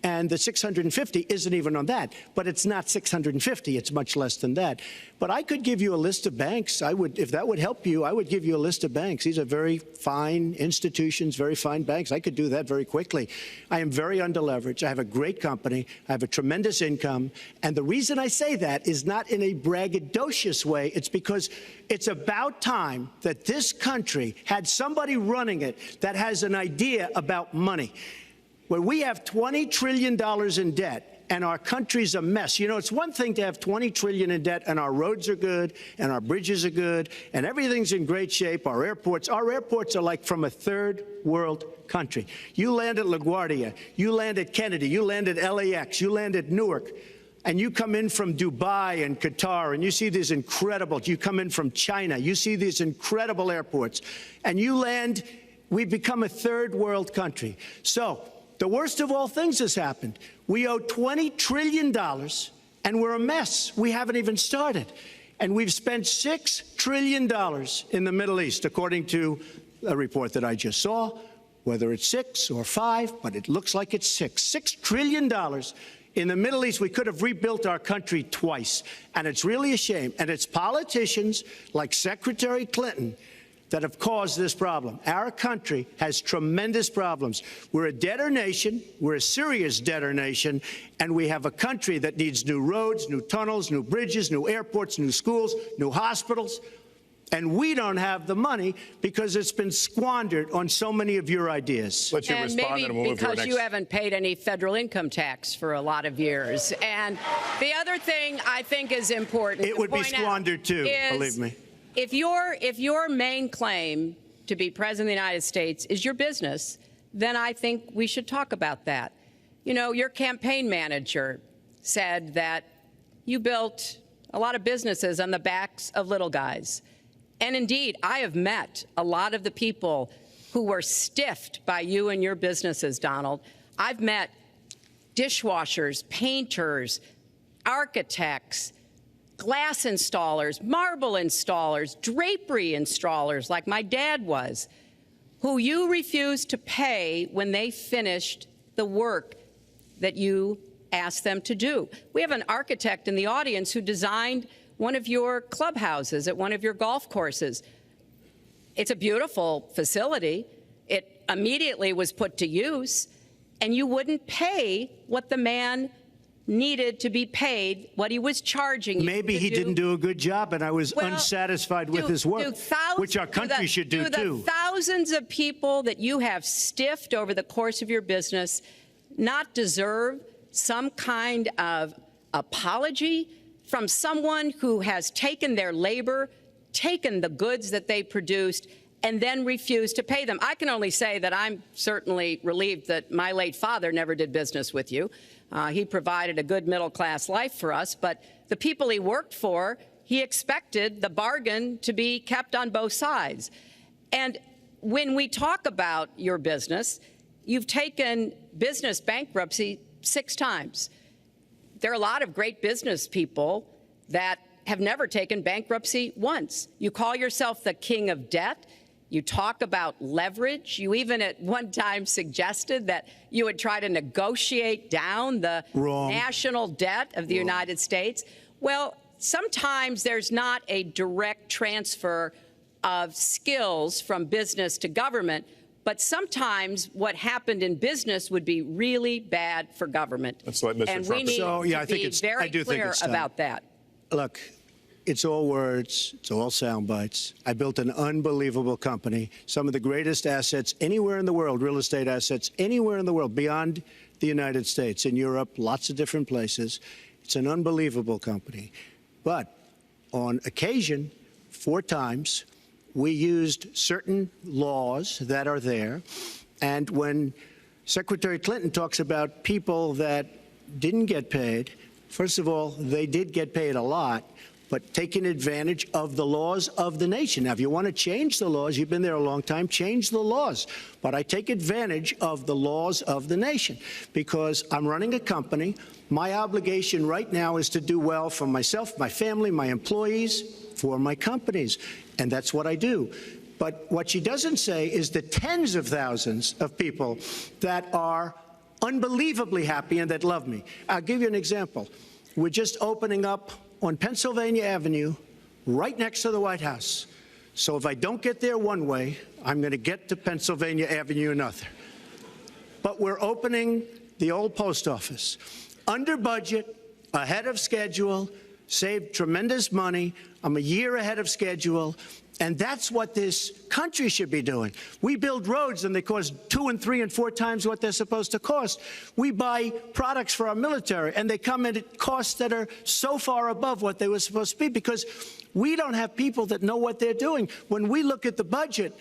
And the 650 isn't even on that. But it's not 650. It's much less than that. But I could give you a list of banks. I would, if that would help you, I would give you a list of banks. These are very fine institutions, very fine banks. I could do that very quickly. I am very underleveraged. I have a great company. I have a tremendous income. And the reason I say that is not in a braggadocious way. It's because it's about time that this country had somebody running it that has an idea about money. When we have $20 trillion in debt and our country's a mess. You know, it's one thing to have $20 trillion in debt and our roads are good and our bridges are good and everything's in great shape. Our airports are like from a third world country. You land at LaGuardia, you land at Kennedy, you land at LAX, you land at Newark, and you come in from Dubai and Qatar and you see these incredible, you come in from China, you see these incredible airports, and you land, we've become a third world country. So, the worst of all things has happened. We owe $20 trillion, and we're a mess. We haven't even started. And we've spent $6 trillion in the Middle East, according to a report that I just saw, whether it's 6 or 5, but it looks like it's 6. $6 trillion in the Middle East. We could have rebuilt our country twice. And it's really a shame. And it's politicians like Secretary Clinton that have caused this problem. Our country has tremendous problems. We're a debtor nation, we're a serious debtor nation, and we have a country that needs new roads, new tunnels, new bridges, new airports, new schools, new hospitals. And we don't have the money because it's been squandered on so many of your ideas. Let you and respond maybe and we'll move to our because next. you haven't paid any federal income tax for a lot of years. And the other thing I think is important It would be squandered too, believe me. If your main claim to be president of the United States is your business, then I think we should talk about that. You know, your campaign manager said that you built a lot of businesses on the backs of little guys. And indeed, I have met a lot of the people who were stiffed by you and your businesses, Donald. I've met dishwashers, painters, architects, glass installers, marble installers, drapery installers, like my dad was, who you refused to pay when they finished the work that you asked them to do. We have an architect in the audience who designed one of your clubhouses at one of your golf courses. It's a beautiful facility. It immediately was put to use, and you wouldn't pay what the man needed to be paid, what he was charging you. Maybe he didn't do a good job, and I was unsatisfied with his work, which our country should do too. The thousands of people that you have stiffed over the course of your business not deserve some kind of apology from someone who has taken their labor, taken the goods that they produced, and then refused to pay them? I can only say that I'm certainly relieved that my late father never did business with you. He provided a good middle-class life for us, but the people he worked for, he expected the bargain to be kept on both sides. And when we talk about your business, you've taken business bankruptcy 6 times. There are a lot of great business people that have never taken bankruptcy once. You call yourself the king of debt. You talk about leverage. You even at one time suggested that you would try to negotiate down the national debt of the United States. Well, sometimes there's not a direct transfer of skills from business to government, but sometimes what happened in business would be really bad for government. Let's let Mr. And Trump we need to be very clear about that. Look, it's all words. It's all sound bites. I built an unbelievable company, some of the greatest assets anywhere in the world, real estate assets anywhere in the world, beyond the United States, in Europe, lots of different places. It's an unbelievable company. But on occasion, 4 times, we used certain laws that are there. And when Secretary Clinton talks about people that didn't get paid, first of all, they did get paid a lot, but taking advantage of the laws of the nation. Now, if you want to change the laws, you've been there a long time, change the laws. But I take advantage of the laws of the nation because I'm running a company. My obligation right now is to do well for myself, my family, my employees, for my companies. And that's what I do. But what she doesn't say is the tens of thousands of people that are unbelievably happy and that love me. I'll give you an example. We're just opening up on Pennsylvania Avenue, right next to the White House. So if I don't get there one way, I'm going to get to Pennsylvania Avenue another. But we're opening the old post office. Under budget, ahead of schedule, saved tremendous money. I'm a year ahead of schedule. And that's what this country should be doing. We build roads and they cost 2 and 3 and 4 times what they're supposed to cost. We buy products for our military and they come in at costs that are so far above what they were supposed to be because we don't have people that know what they're doing. When we look at the budget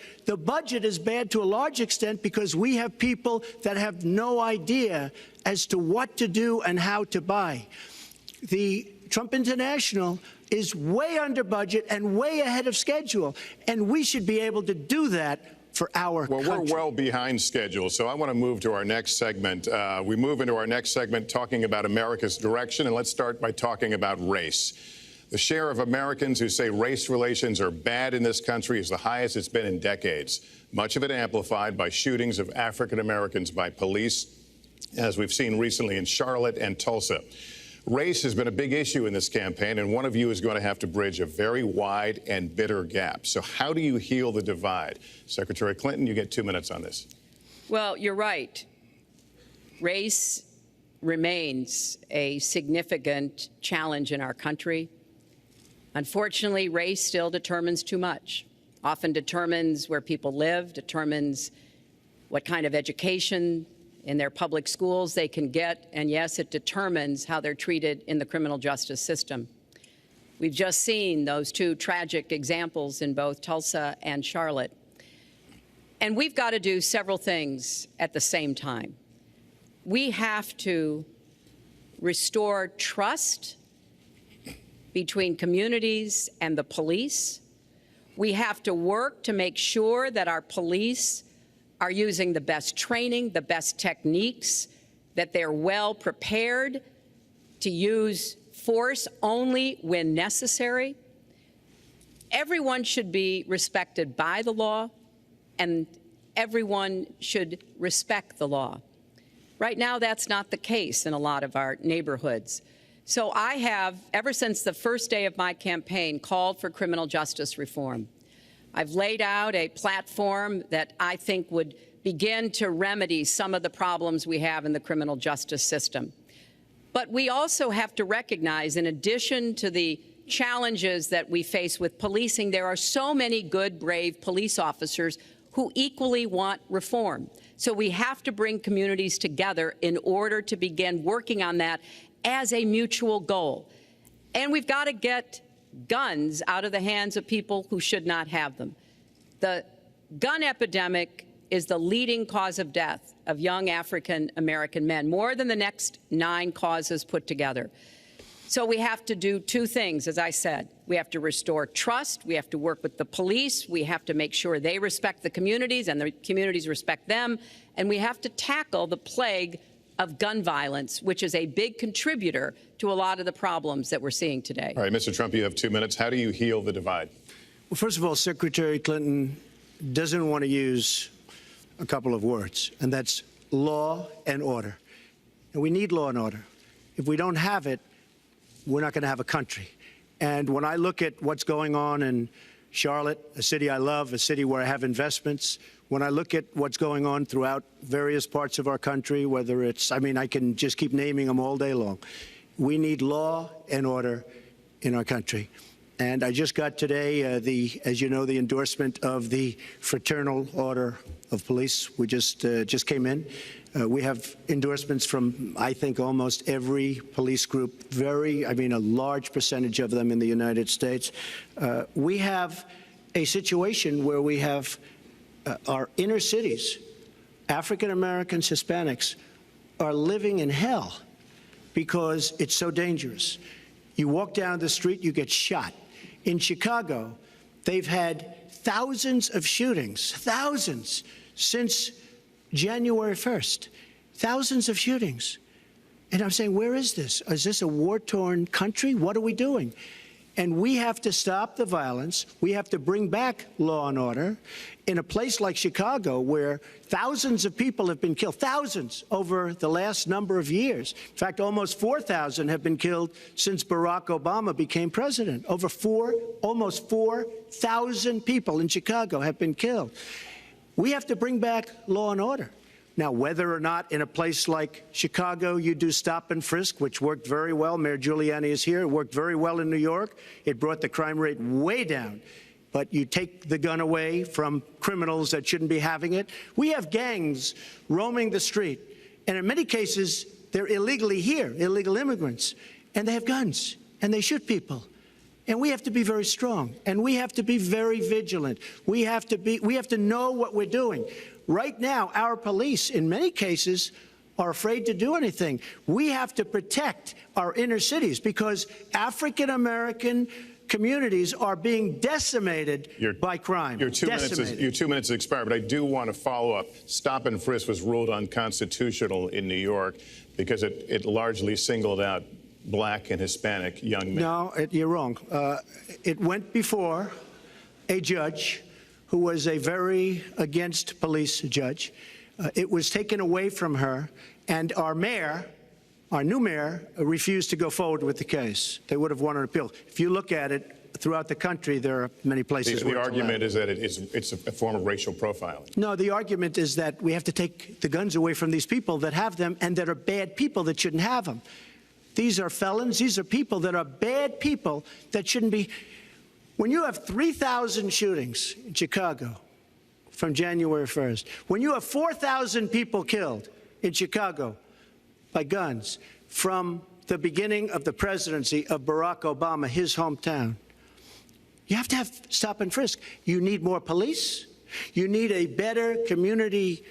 is bad to a large extent because we have people that have no idea as to what to do and how to buy. The Trump International is way under budget and way ahead of schedule, and we should be able to do that for our country. We're well behind schedule, so I want to move to our next segment. We move into our next segment talking about America's direction, and let's start by talking about race. The share of Americans who say race relations are bad in this country is the highest it's been in decades, much of it amplified by shootings of African Americans by police, as we've seen recently in Charlotte and Tulsa. Race has been a big issue in this campaign, and one of you is going to have to bridge a very wide and bitter gap. So how do you heal the divide? Secretary Clinton, you get 2 minutes on this. Well, you're right. Race remains a significant challenge in our country. Unfortunately, race still determines too much, often determines where people live, determines what kind of education in their public schools they can get, and yes, it determines how they're treated in the criminal justice system. We've just seen those 2 tragic examples in both Tulsa and Charlotte. And we've got to do several things at the same time. We have to restore trust between communities and the police. We have to work to make sure that our police are using the best training, the best techniques, that they're well prepared to use force only when necessary. Everyone should be respected by the law, and everyone should respect the law. Right now, that's not the case in a lot of our neighborhoods. So I have, ever since the first day of my campaign, called for criminal justice reform. I've laid out a platform that I think would begin to remedy some of the problems we have in the criminal justice system. But we also have to recognize, in addition to the challenges that we face with policing, there are so many good, brave police officers who equally want reform. So we have to bring communities together in order to begin working on that as a mutual goal. And we've got to get guns out of the hands of people who should not have them. The gun epidemic is the leading cause of death of young African American men, more than the next 9 causes put together. So we have to do 2 things, as I said. We have to restore trust. We have to work with the police. We have to make sure they respect the communities and the communities respect them. And we have to tackle the plague of gun violence, which is a big contributor to a lot of the problems that we're seeing today. All right, Mr. Trump, you have 2 minutes. How do you heal the divide? Well, first of all, Secretary Clinton doesn't want to use a couple of words, and that's law and order. And we need law and order. If we don't have it, we're not going to have a country. And when I look at what's going on in Charlotte, a city I love, a city where I have investments, when I look at what's going on throughout various parts of our country, whether it's, I can just keep naming them all day long. We need law and order in our country. And I just got today, as you know, the endorsement of the Fraternal Order of Police. We just came in. We have endorsements from, I think, almost every police group, a large percentage of them in the United States. We have a situation where we have our inner cities, African Americans, Hispanics, are living in hell because it's so dangerous. You walk down the street, you get shot. In Chicago, they've had thousands of shootings, thousands, since January 1st. Thousands of shootings. And I'm saying, where is this? Is this a war-torn country? What are we doing? And we have to stop the violence. We have to bring back law and order. In a place like Chicago, where thousands of people have been killed, thousands over the last number of years. In fact, almost 4,000 have been killed since Barack Obama became president. Almost 4,000 people in Chicago have been killed. We have to bring back law and order. Now, whether or not in a place like Chicago you do stop and frisk, which worked very well, Mayor Giuliani is here, it worked very well in New York. It brought the crime rate way down. But you take the gun away from criminals that shouldn't be having it. We have gangs roaming the street, and in many cases, they're illegally here, illegal immigrants, and they have guns, and they shoot people. And we have to be very strong, and we have to be very vigilant. We have to know what we're doing. Right now, our police, in many cases, are afraid to do anything. We have to protect our inner cities because African-American communities are being decimated by crime. Your 2 minutes expired, but I do want to follow up. Stop and frisk was ruled unconstitutional in New York because it largely singled out Black and Hispanic young men. No, you're wrong. It went before a judge who was a very against police judge. It was taken away from her, and our new mayor, refused to go forward with the case. They would have won an appeal. If you look at it throughout the country, there are many places where the argument is that it's a form of racial profiling. No, the argument is that we have to take the guns away from these people that have them and that are bad people that shouldn't have them. These are felons. These are people that are bad people that shouldn't be. When you have 3,000 shootings in Chicago from January 1st, when you have 4,000 people killed in Chicago by guns from the beginning of the presidency of Barack Obama, his hometown, you have to have stop and frisk. You need more police. You need a better community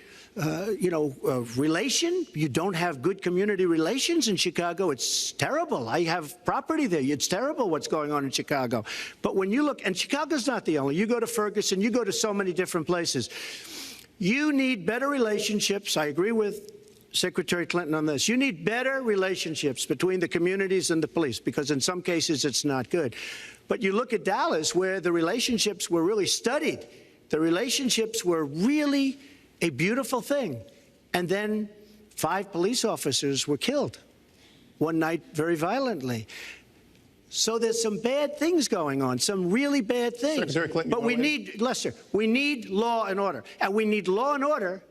relation. You don't have good community relations in Chicago. It's terrible. I have property there. It's terrible what's going on in Chicago. But when you look, and Chicago's not the only, you go to Ferguson, you go to so many different places. You need better relationships. I agree with Secretary Clinton on this. You need better relationships between the communities and the police, because in some cases it's not good. But you look at Dallas, where the relationships were really studied. The relationships were really a beautiful thing. And then 5 police officers were killed one night very violently. So there's some bad things going on, some really bad things. Secretary Clinton, but we need, Lester, we need law and order. And we need law and order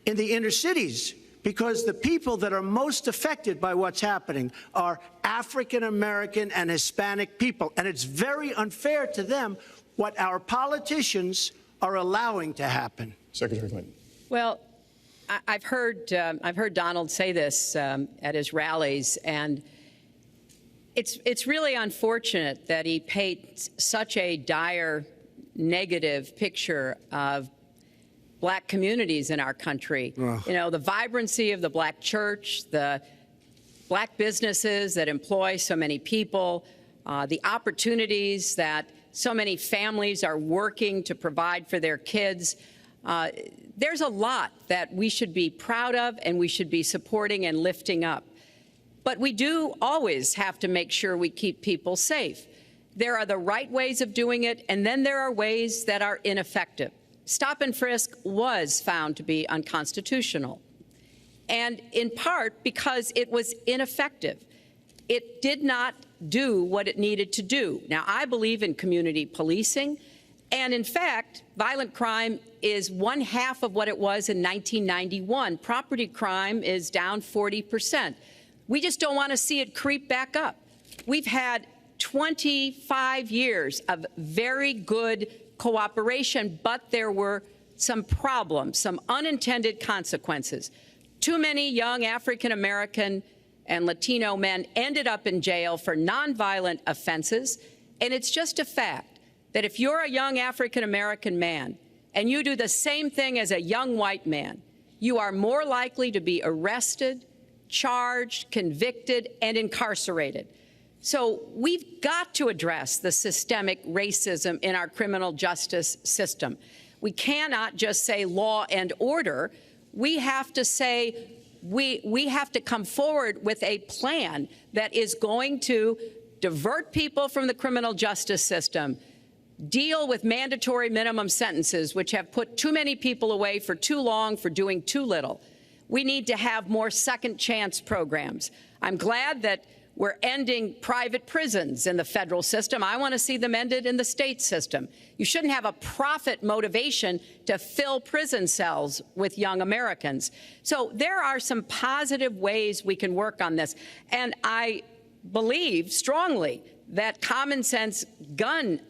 in the inner cities, because the people that are most affected by what's happening are African American and Hispanic people. And it's very unfair to them what our politicians are allowing to happen. Secretary Clinton. Well, I've heard Donald say this at his rallies, and it's really unfortunate that he paints such a dire, negative picture of Black communities in our country. Ugh. You know, the vibrancy of the Black church, the Black businesses that employ so many people, the opportunities that so many families are working to provide for their kids. There's a lot that we should be proud of and we should be supporting and lifting up. But we do always have to make sure we keep people safe. There are the right ways of doing it, and then there are ways that are ineffective. Stop and frisk was found to be unconstitutional, and in part because it was ineffective. It did not do what it needed to do. Now, I believe in community policing, and in fact, violent crime is 1/2 of what it was in 1991. Property crime is down 40%. We just don't want to see it creep back up. We've had 25 years of very good cooperation, but there were some problems, some unintended consequences. Too many young African American and Latino men ended up in jail for nonviolent offenses, and it's just a fact that if you're a young African American man and you do the same thing as a young white man, you are more likely to be arrested, charged, convicted, and incarcerated. So we've got to address the systemic racism in our criminal justice system. We cannot just say law and order. We have to say we have to come forward with a plan that is going to divert people from the criminal justice system, deal with mandatory minimum sentences, which have put too many people away for too long for doing too little. We need to have more second chance programs. I'm glad that we're ending private prisons in the federal system. I want to see them ended in the state system. You shouldn't have a profit motivation to fill prison cells with young Americans. So there are some positive ways we can work on this. And I believe strongly that common sense gun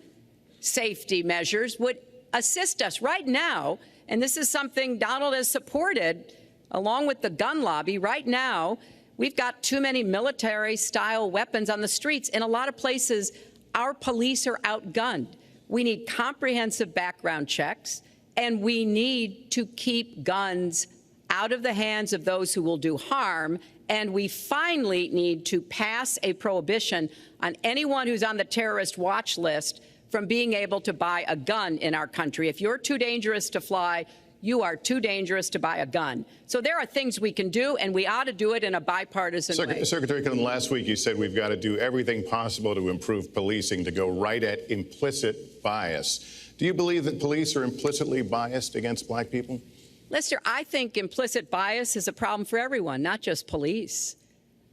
safety measures would assist us right now. And this is something Donald has supported along with the gun lobby. Right now, we've got too many military-style weapons on the streets. In a lot of places, our police are outgunned. We need comprehensive background checks, and we need to keep guns out of the hands of those who will do harm. And we finally need to pass a prohibition on anyone who's on the terrorist watch list from being able to buy a gun in our country. If you're too dangerous to fly, you are too dangerous to buy a gun. So there are things we can do, and we ought to do it in a bipartisan way. Secretary Clinton, last week you said we've got to do everything possible to improve policing, to go right at implicit bias. Do you believe that police are implicitly biased against Black people? Lester, I think implicit bias is a problem for everyone, not just police.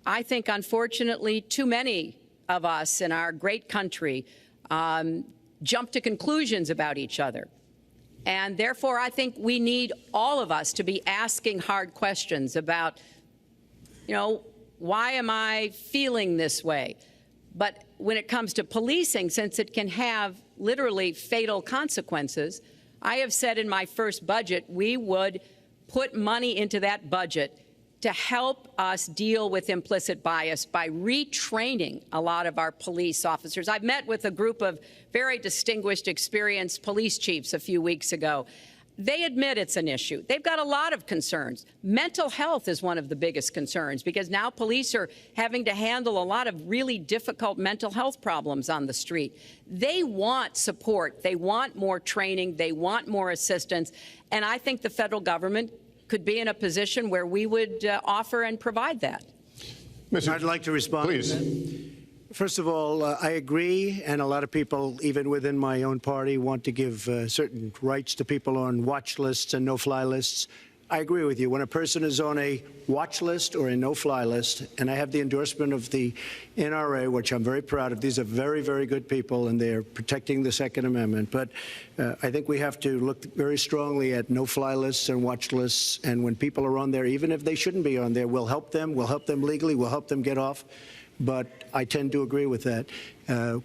I think, unfortunately, too many of us in our great country jump to conclusions about each other. And therefore, I think we need all of us to be asking hard questions about, why am I feeling this way? But when it comes to policing, since it can have literally fatal consequences, I have said in my first budget we would put money into that budget to help us deal with implicit bias by retraining a lot of our police officers. I've met with a group of very distinguished, experienced police chiefs a few weeks ago. They admit it's an issue. They've got a lot of concerns. Mental health is one of the biggest concerns because now police are having to handle a lot of really difficult mental health problems on the street. They want support. They want more training. They want more assistance. And I think the federal government could be in a position where we would offer and provide that. I'd like to respond. Please. First of all, I agree, and a lot of people, even within my own party, want to give certain rights to people on watch lists and no-fly lists. I agree with you. When a person is on a watch list or a no-fly list, and I have the endorsement of the NRA, which I'm very proud of, these are very, very good people, and they're protecting the Second Amendment. But I think we have to look very strongly at no-fly lists and watch lists, and when people are on there, even if they shouldn't be on there, we'll help them legally, we'll help them get off. But I tend to agree with that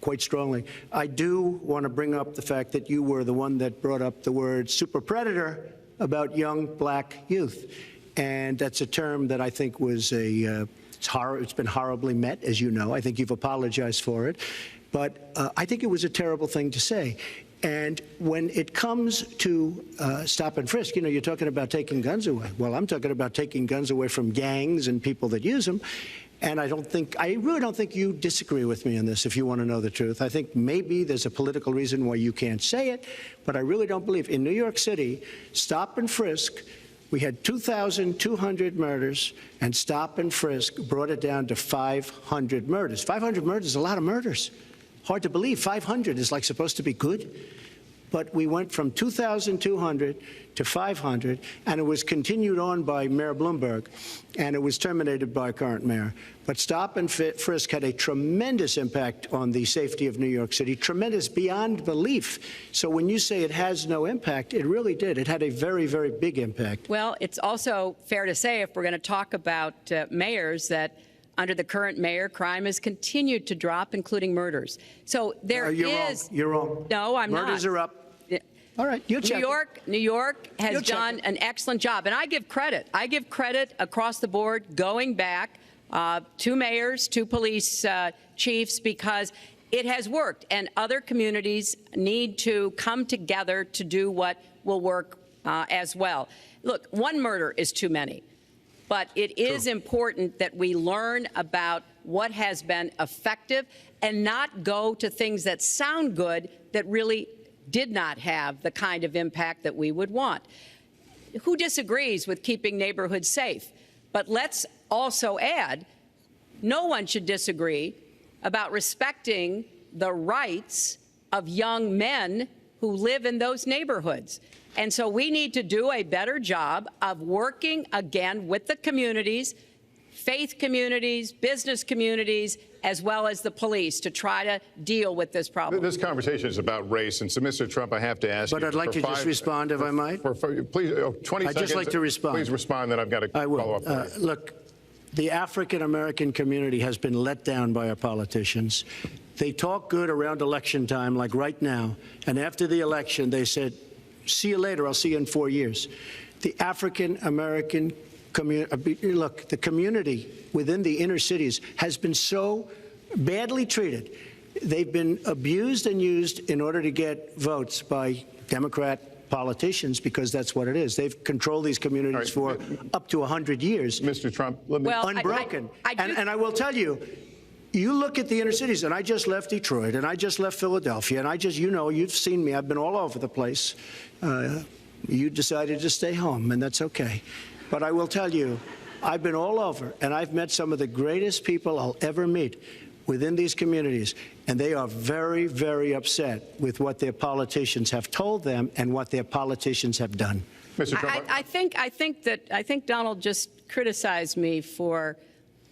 quite strongly. I do want to bring up the fact that you were the one that brought up the word super predator about young black youth. And that's a term that I think was it's been horribly met, as you know. I think you've apologized for it. But I think it was a terrible thing to say. And when it comes to stop and frisk, you know, you're talking about taking guns away. Well, I'm talking about taking guns away from gangs and people that use them. And I really don't think you disagree with me on this, if you want to know the truth. I think maybe there's a political reason why you can't say it, but I really don't believe. In New York City, stop and frisk, we had 2,200 murders, and stop and frisk brought it down to 500 murders. 500 murders is a lot of murders. Hard to believe. 500 is like supposed to be good. But we went from 2,200 to 500, and it was continued on by Mayor Bloomberg, and it was terminated by current mayor. But stop and frisk had a tremendous impact on the safety of New York City, tremendous beyond belief. So when you say it has no impact, it really did. It had a very, very big impact. Well, it's also fair to say, if we're going to talk about mayors, that under the current mayor, crime has continued to drop, including murders. So there is. You're wrong. No, I'm not. Murders are up. All right, you'll check. New York has done an excellent job, and I give credit. I give credit across the board, going back to mayors, to police chiefs, because it has worked, and other communities need to come together to do what will work as well. Look, one murder is too many, but it is important that we learn about what has been effective and not go to things that sound good that really did not have the kind of impact that we would want. Who disagrees with keeping neighborhoods safe? But let's also add, no one should disagree about respecting the rights of young men who live in those neighborhoods. And so we need to do a better job of working again with the communities, faith communities, business communities, as well as the police, to try to deal with this problem. This conversation is about race, and so, Mr. Trump, I have to ask you. But I'd like to just respond, if I might. Please, 20 seconds. I'd just like to respond. Please respond, then I've got to follow up. Look, the African-American community has been let down by our politicians. They talk good around election time, like right now, and after the election, they said, see you later, I'll see you in 4 years. The African-American look, the community within the inner cities has been so badly treated. They've been abused and used in order to get votes by Democrat politicians, because that's what it is. They've controlled these communities for up to 100 years. Mr. Trump, let me... Unbroken. And I will tell you, you look at the inner cities, and I just left Detroit, and I just left Philadelphia, and I just, you know, you've seen me. I've been all over the place. You decided to stay home, and that's okay. But I will tell you, I've been all over, and I've met some of the greatest people I'll ever meet within these communities, and they are very, very upset with what their politicians have told them and what their politicians have done. Mr. Trump, I think Donald just criticized me for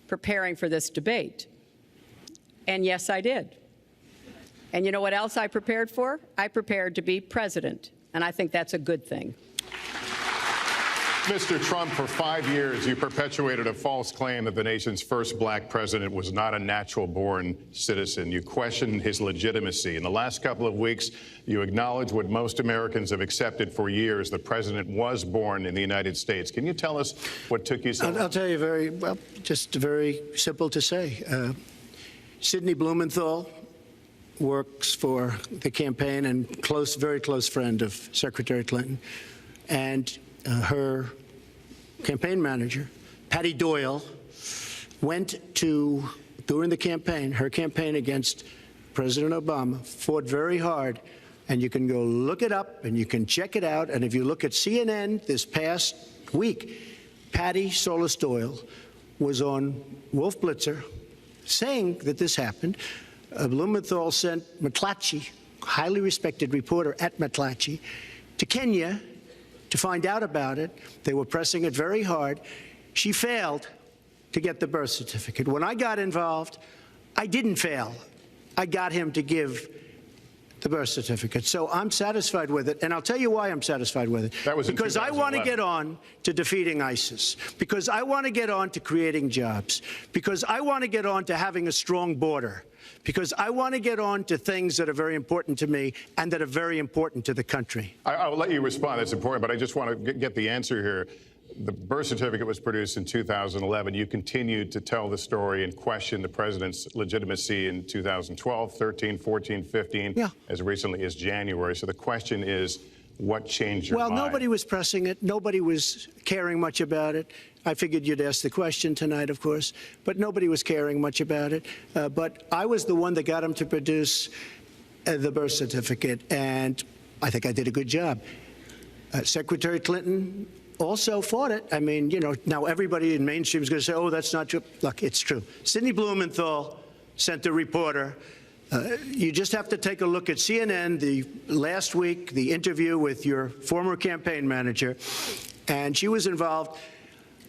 preparing for this debate, and yes, I did. And you know what else I prepared for? I prepared to be president, and I think that's a good thing. Mr. Trump, for 5 years, you perpetuated a false claim that the nation's first black president was not a natural-born citizen. You questioned his legitimacy. In the last couple of weeks, you acknowledged what most Americans have accepted for years: the president was born in the United States. Can you tell us what took you so long? I'll tell you just very simple to say. Sidney Blumenthal works for the campaign and very close friend of Secretary Clinton. And her campaign manager, Patty Doyle, went to, during the campaign, her campaign against President Obama, fought very hard, and you can go look it up and you can check it out. And if you look at CNN this past week, Patty Solis-Doyle was on Wolf Blitzer saying that this happened. Blumenthal sent McClatchy, highly respected reporter at McClatchy, to Kenya to find out about it. They were pressing it very hard. She failed to get the birth certificate. When I got involved, I didn't fail. I got him to give the birth certificate. So I'm satisfied with it, and I'll tell you why I'm satisfied with it. That was in because I want to 2011. get on to defeating ISIS, because I want to get on to creating jobs, because I want to get on to having a strong border, because I want to get on to things that are very important to me and that are very important to the country. I'll let you respond. That's important, but I just want to get the answer here. The birth certificate was produced in 2011. You continued to tell the story and question the president's legitimacy in 2012, 13, 14, 15, as recently as January. So the question is, what changed your mind? Well, nobody was pressing it. Nobody was caring much about it. I figured you'd ask the question tonight, of course, but nobody was caring much about it. But I was the one that got him to produce the birth certificate, and I think I did a good job. Secretary Clinton also fought it. I mean, you know, now everybody in mainstream is going to say, oh, that's not true. Look, it's true. Sidney Blumenthal sent a reporter. You just have to take a look at CNN last week, the interview with your former campaign manager, and she was involved.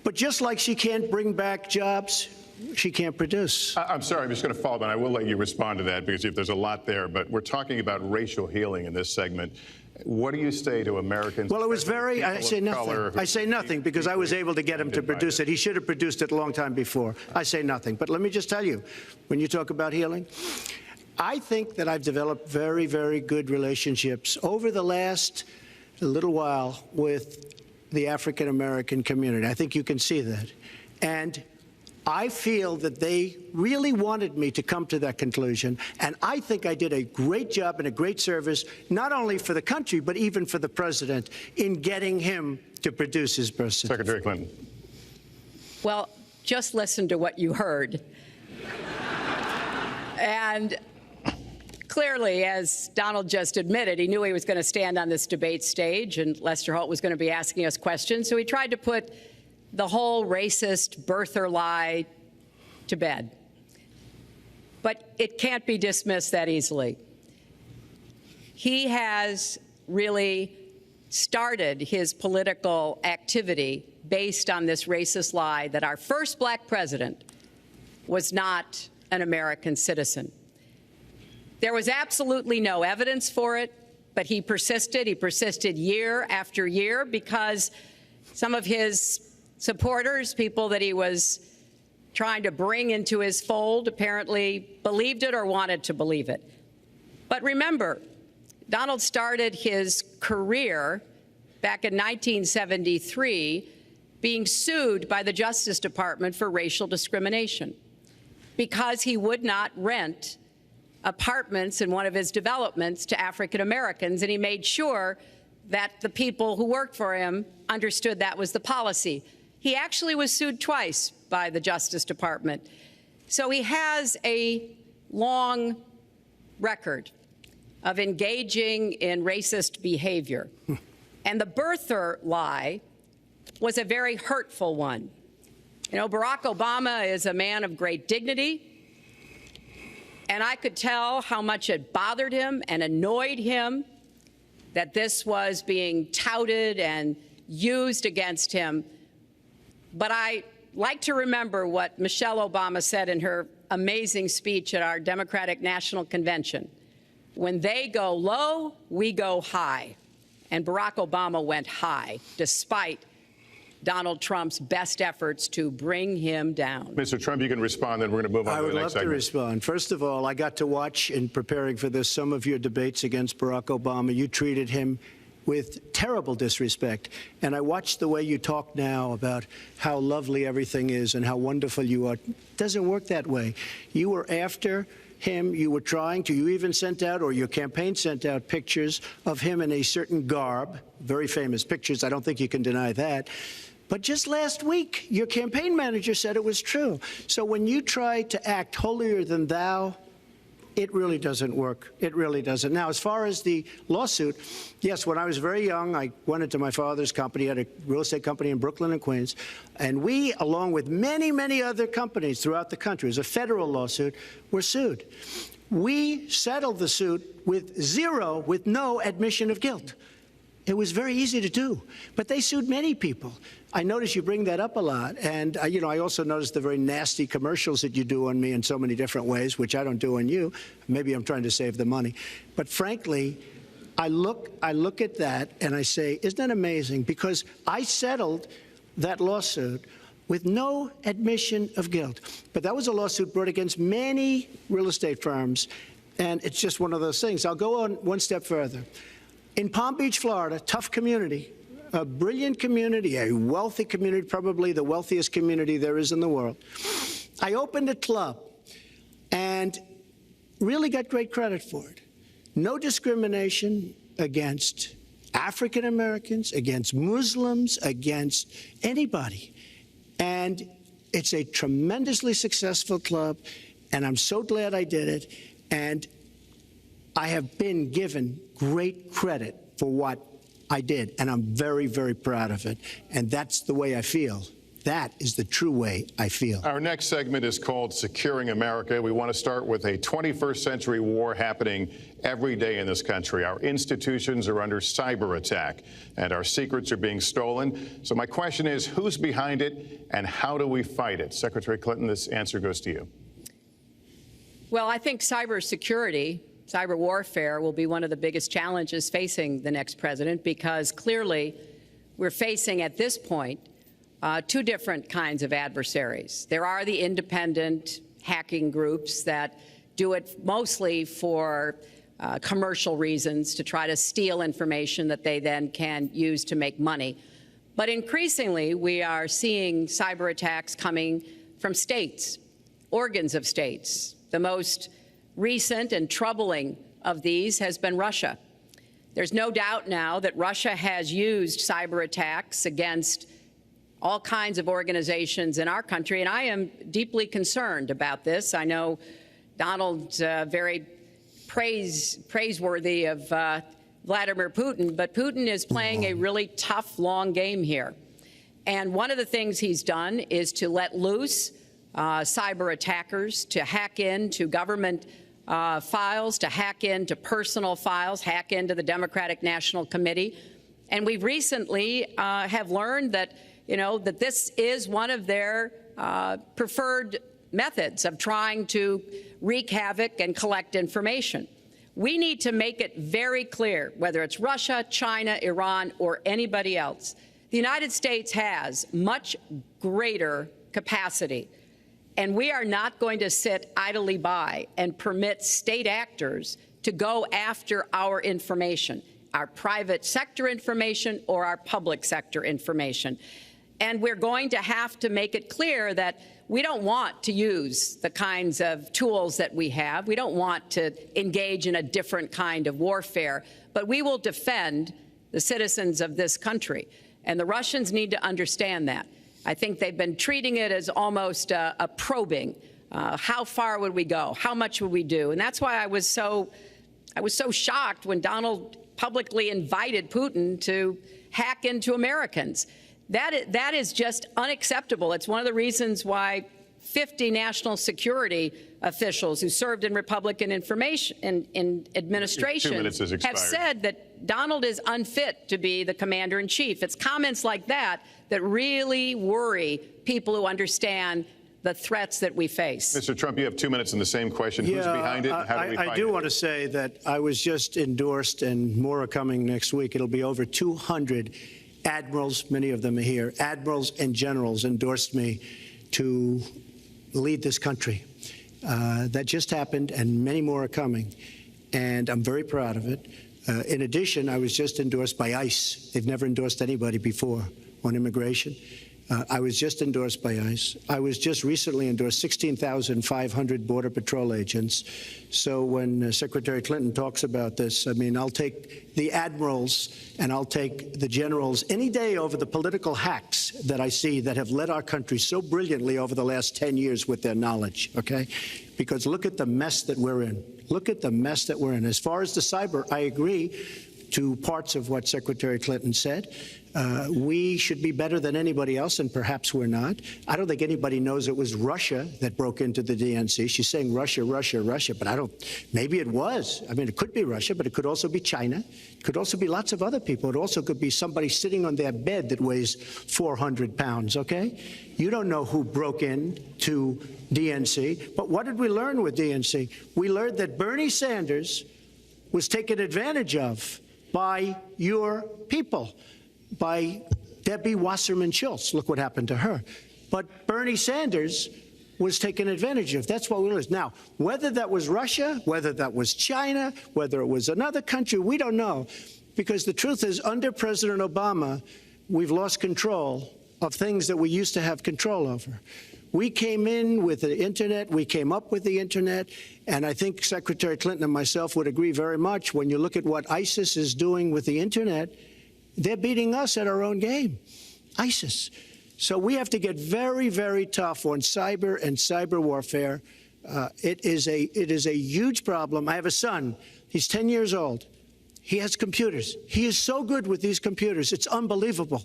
But just like she can't bring back jobs, she can't produce. I'm sorry, I'm just going to follow up, and I will let you respond to that because there's a lot there. But we're talking about racial healing in this segment. What do you say to Americans? Well, it was very, I say nothing. I say nothing because I was able to get him to produce it. He should have produced it a long time before. I say nothing. But let me just tell you, when you talk about healing, I think that I've developed very, very good relationships over the last little while with the African-American community. I think you can see that. And I feel that they really wanted me to come to that conclusion, and I think I did a great job and a great service, not only for the country, but even for the president, in getting him to produce his birth certificate. Secretary Clinton. Well, just listen to what you heard. And clearly, as Donald just admitted, he knew he was going to stand on this debate stage and Lester Holt was going to be asking us questions, so he tried to put the whole racist birther lie to bed. But it can't be dismissed that easily. He has really started his political activity based on this racist lie that our first black president was not an American citizen. There was absolutely no evidence for it, but he persisted. He persisted year after year because some of his supporters, people that he was trying to bring into his fold, apparently believed it or wanted to believe it. But remember, Donald started his career back in 1973 being sued by the Justice Department for racial discrimination because he would not rent apartments in one of his developments to African Americans, and he made sure that the people who worked for him understood that was the policy. He actually was sued twice by the Justice Department. So he has a long record of engaging in racist behavior. And the birther lie was a very hurtful one. You know, Barack Obama is a man of great dignity, and I could tell how much it bothered him and annoyed him that this was being touted and used against him. But I like to remember what Michelle Obama said in her amazing speech at our Democratic National Convention. When they go low, we go high. And Barack Obama went high, despite Donald Trump's best efforts to bring him down. Mr. Trump, you can respond, then we're going to move on to the next segment. I would love to respond. First of all, I got to watch, in preparing for this, some of your debates against Barack Obama. You treated him with terrible disrespect. And I watched the way you talk now about how lovely everything is and how wonderful you are. It doesn't work that way. You were after him. You were trying to. You even sent out, or your campaign sent out, pictures of him in a certain garb, very famous pictures. I don't think you can deny that. But just last week, your campaign manager said it was true. So when you try to act holier than thou It really doesn't work. It really doesn't. Now, as far as the lawsuit, yes, when I was very young, I went into my father's company, had a real estate company in Brooklyn and Queens, and we, along with many, many other companies throughout the country, it was a federal lawsuit, were sued. We settled the suit with no admission of guilt. It was very easy to do, but they sued many people. I notice you bring that up a lot, and I also notice the very nasty commercials that you do on me in so many different ways, which I don't do on you. Maybe I'm trying to save the money, but frankly, I look at that and I say, isn't that amazing? Because I settled that lawsuit with no admission of guilt, but that was a lawsuit brought against many real estate firms, and it's just one of those things. I'll go on one step further. In Palm Beach, Florida, tough community, a brilliant community, a wealthy community, probably the wealthiest community there is in the world. I opened a club and really got great credit for it. No discrimination against African Americans, against Muslims, against anybody. And it's a tremendously successful club, and I'm so glad I did it. And I have been given great credit for what I did, and I'm very, very proud of it. And that's the way I feel. That is the true way I feel. Our next segment is called Securing America. We want to start with a 21st century war happening every day in this country. Our institutions are under cyber attack, and our secrets are being stolen. So my question is, who's behind it, and how do we fight it? Secretary Clinton, this answer goes to you. Well, I think cybersecurity, cyber warfare will be one of the biggest challenges facing the next president, because clearly we're facing at this point two different kinds of adversaries. There are the independent hacking groups that do it mostly for commercial reasons, to try to steal information that they then can use to make money. But increasingly, we are seeing cyber attacks coming from states, organs of states. The most recent and troubling of these has been Russia. There's no doubt now that Russia has used cyber attacks against all kinds of organizations in our country, and I am deeply concerned about this. I know Donald's very praiseworthy of Vladimir Putin, but Putin is playing a really tough, long game here. And one of the things he's done is to let loose cyber attackers to hack into government files, to hack into personal files, hack into the Democratic National Committee. And we recently have learned that, that this is one of their preferred methods of trying to wreak havoc and collect information. We need to make it very clear, whether it's Russia, China, Iran, or anybody else, the United States has much greater capacity. And we are not going to sit idly by and permit state actors to go after our information, our private sector information or our public sector information. And we're going to have to make it clear that we don't want to use the kinds of tools that we have. We don't want to engage in a different kind of warfare, but we will defend the citizens of this country. And the Russians need to understand that. I think they've been treating it as almost a probing. How far would we go? How much would we do? And that's why I was so shocked when Donald publicly invited Putin to hack into Americans. That is just unacceptable. It's one of the reasons why 50 national security officials who served in Republican administrations have said that Donald is unfit to be the commander-in-chief. It's comments like that that really worry people who understand the threats that we face. Mr. Trump, you have 2 minutes in the same question. Who's behind it, and how do we fight it? I do want to say that I was just endorsed, and more are coming next week. It'll be over 200 admirals, many of them are here, admirals and generals endorsed me to lead this country. That just happened, and many more are coming, and I'm very proud of it. In addition, I was just endorsed by ICE. They've never endorsed anybody before on immigration. I was just endorsed by ICE. I was just recently endorsed 16,500 Border Patrol agents. So when Secretary Clinton talks about this, I mean, I'll take the admirals and I'll take the generals any day over the political hacks that I see that have led our country so brilliantly over the last 10 years with their knowledge, okay? Because look at the mess that we're in. Look at the mess that we're in. As far as the cyber, I agree to parts of what Secretary Clinton said. We should be better than anybody else, and perhaps we're not. I don't think anybody knows it was Russia that broke into the DNC. She's saying Russia, Russia, Russia, but maybe it was. I mean, it could be Russia, but it could also be China. It could also be lots of other people. It also could be somebody sitting on their bed that weighs 400 pounds, okay? You don't know who broke in to DNC, but what did we learn with DNC? We learned that Bernie Sanders was taken advantage of by your people, by Debbie Wasserman Schultz. Look what happened to her. But Bernie Sanders was taken advantage of. That's what we learned. Now, whether that was Russia, whether that was China, whether it was another country, we don't know. Because the truth is, under President Obama, we've lost control of things that we used to have control over. We came in with the Internet. We came up with the Internet. And I think Secretary Clinton and myself would agree very much. When you look at what ISIS is doing with the Internet, they're beating us at our own game, ISIS. So we have to get very, very tough on cyber and cyber warfare. It is a huge problem. I have a son. He's 10 years old. He has computers. He is so good with these computers. It's unbelievable.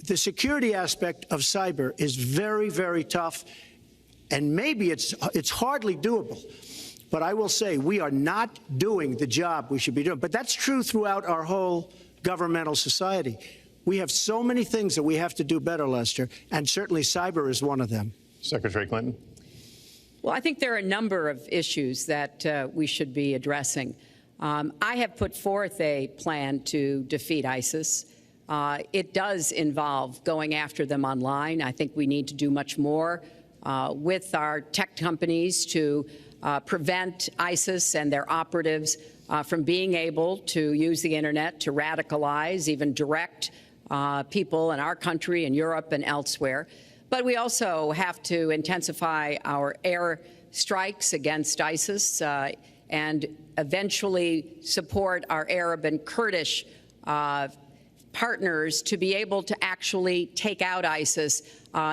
The security aspect of cyber is very, very tough, and maybe it's hardly doable. But I will say we are not doing the job we should be doing. But that's true throughout our whole governmental society. We have so many things that we have to do better, Lester, and certainly cyber is one of them. Secretary Clinton. Well, I think there are a number of issues that we should be addressing. I have put forth a plan to defeat ISIS. It does involve going after them online. I think we need to do much more with our tech companies to prevent ISIS and their operatives from being able to use the Internet to radicalize, even direct people in our country and Europe and elsewhere. But we also have to intensify our air strikes against ISIS and eventually support our Arab and Kurdish partners to be able to actually take out ISIS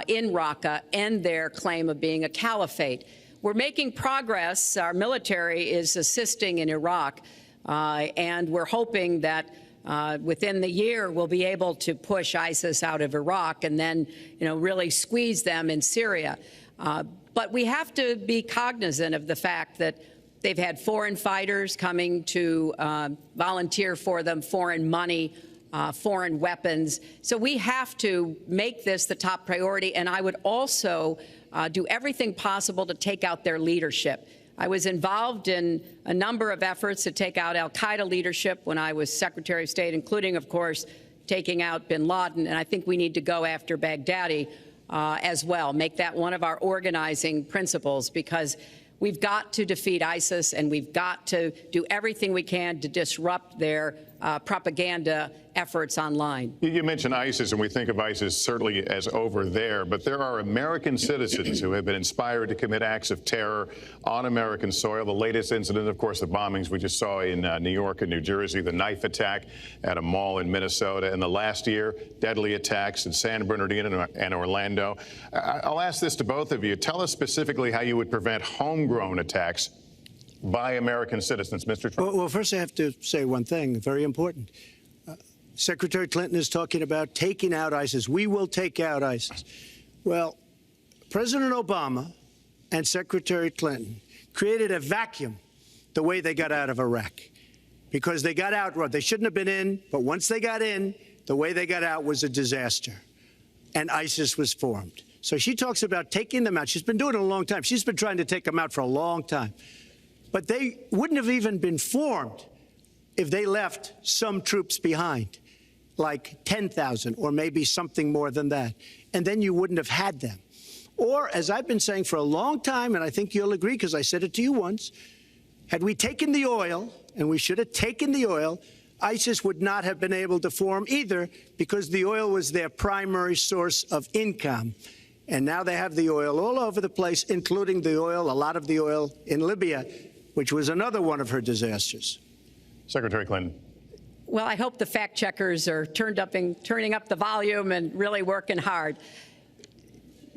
in Raqqa and their claim of being a caliphate. We're making progress. Our military is assisting in Iraq, and we're hoping that within the year we'll be able to push ISIS out of Iraq and then, really squeeze them in Syria. But we have to be cognizant of the fact that they've had foreign fighters coming to volunteer for them, foreign money, foreign weapons. So we have to make this the top priority. And I would also do everything possible to take out their leadership. I was involved in a number of efforts to take out al-Qaeda leadership when I was Secretary of State, including, of course, taking out bin Laden. And I think we need to go after Baghdadi as well, make that one of our organizing principles, because we've got to defeat ISIS, and we've got to do everything we can to disrupt their propaganda efforts online. You mentioned ISIS, and we think of ISIS certainly as over there, but there are American citizens who have been inspired to commit acts of terror on American soil. The latest incident, of course, the bombings we just saw in New York and New Jersey, the knife attack at a mall in Minnesota, and the last year, deadly attacks in San Bernardino and Orlando. I'll ask this to both of you. Tell us specifically how you would prevent homegrown attacks by American citizens, Mr. Trump. Well, first I have to say one thing, very important. Secretary Clinton is talking about taking out ISIS. We will take out ISIS. Well, President Obama and Secretary Clinton created a vacuum the way they got out of Iraq, because they got out, they shouldn't have been in, but once they got in, the way they got out was a disaster, and ISIS was formed. So she talks about taking them out. She's been doing it a long time. She's been trying to take them out for a long time. But they wouldn't have even been formed if they left some troops behind, like 10,000 or maybe something more than that. And then you wouldn't have had them. Or, as I've been saying for a long time, and I think you'll agree because I said it to you once, had we taken the oil, and we should have taken the oil, ISIS would not have been able to form either because the oil was their primary source of income. And now they have the oil all over the place, including the oil, a lot of the oil in Libya, which was another one of her disasters. Secretary Clinton. Well, I hope the fact checkers are turning up the volume and really working hard.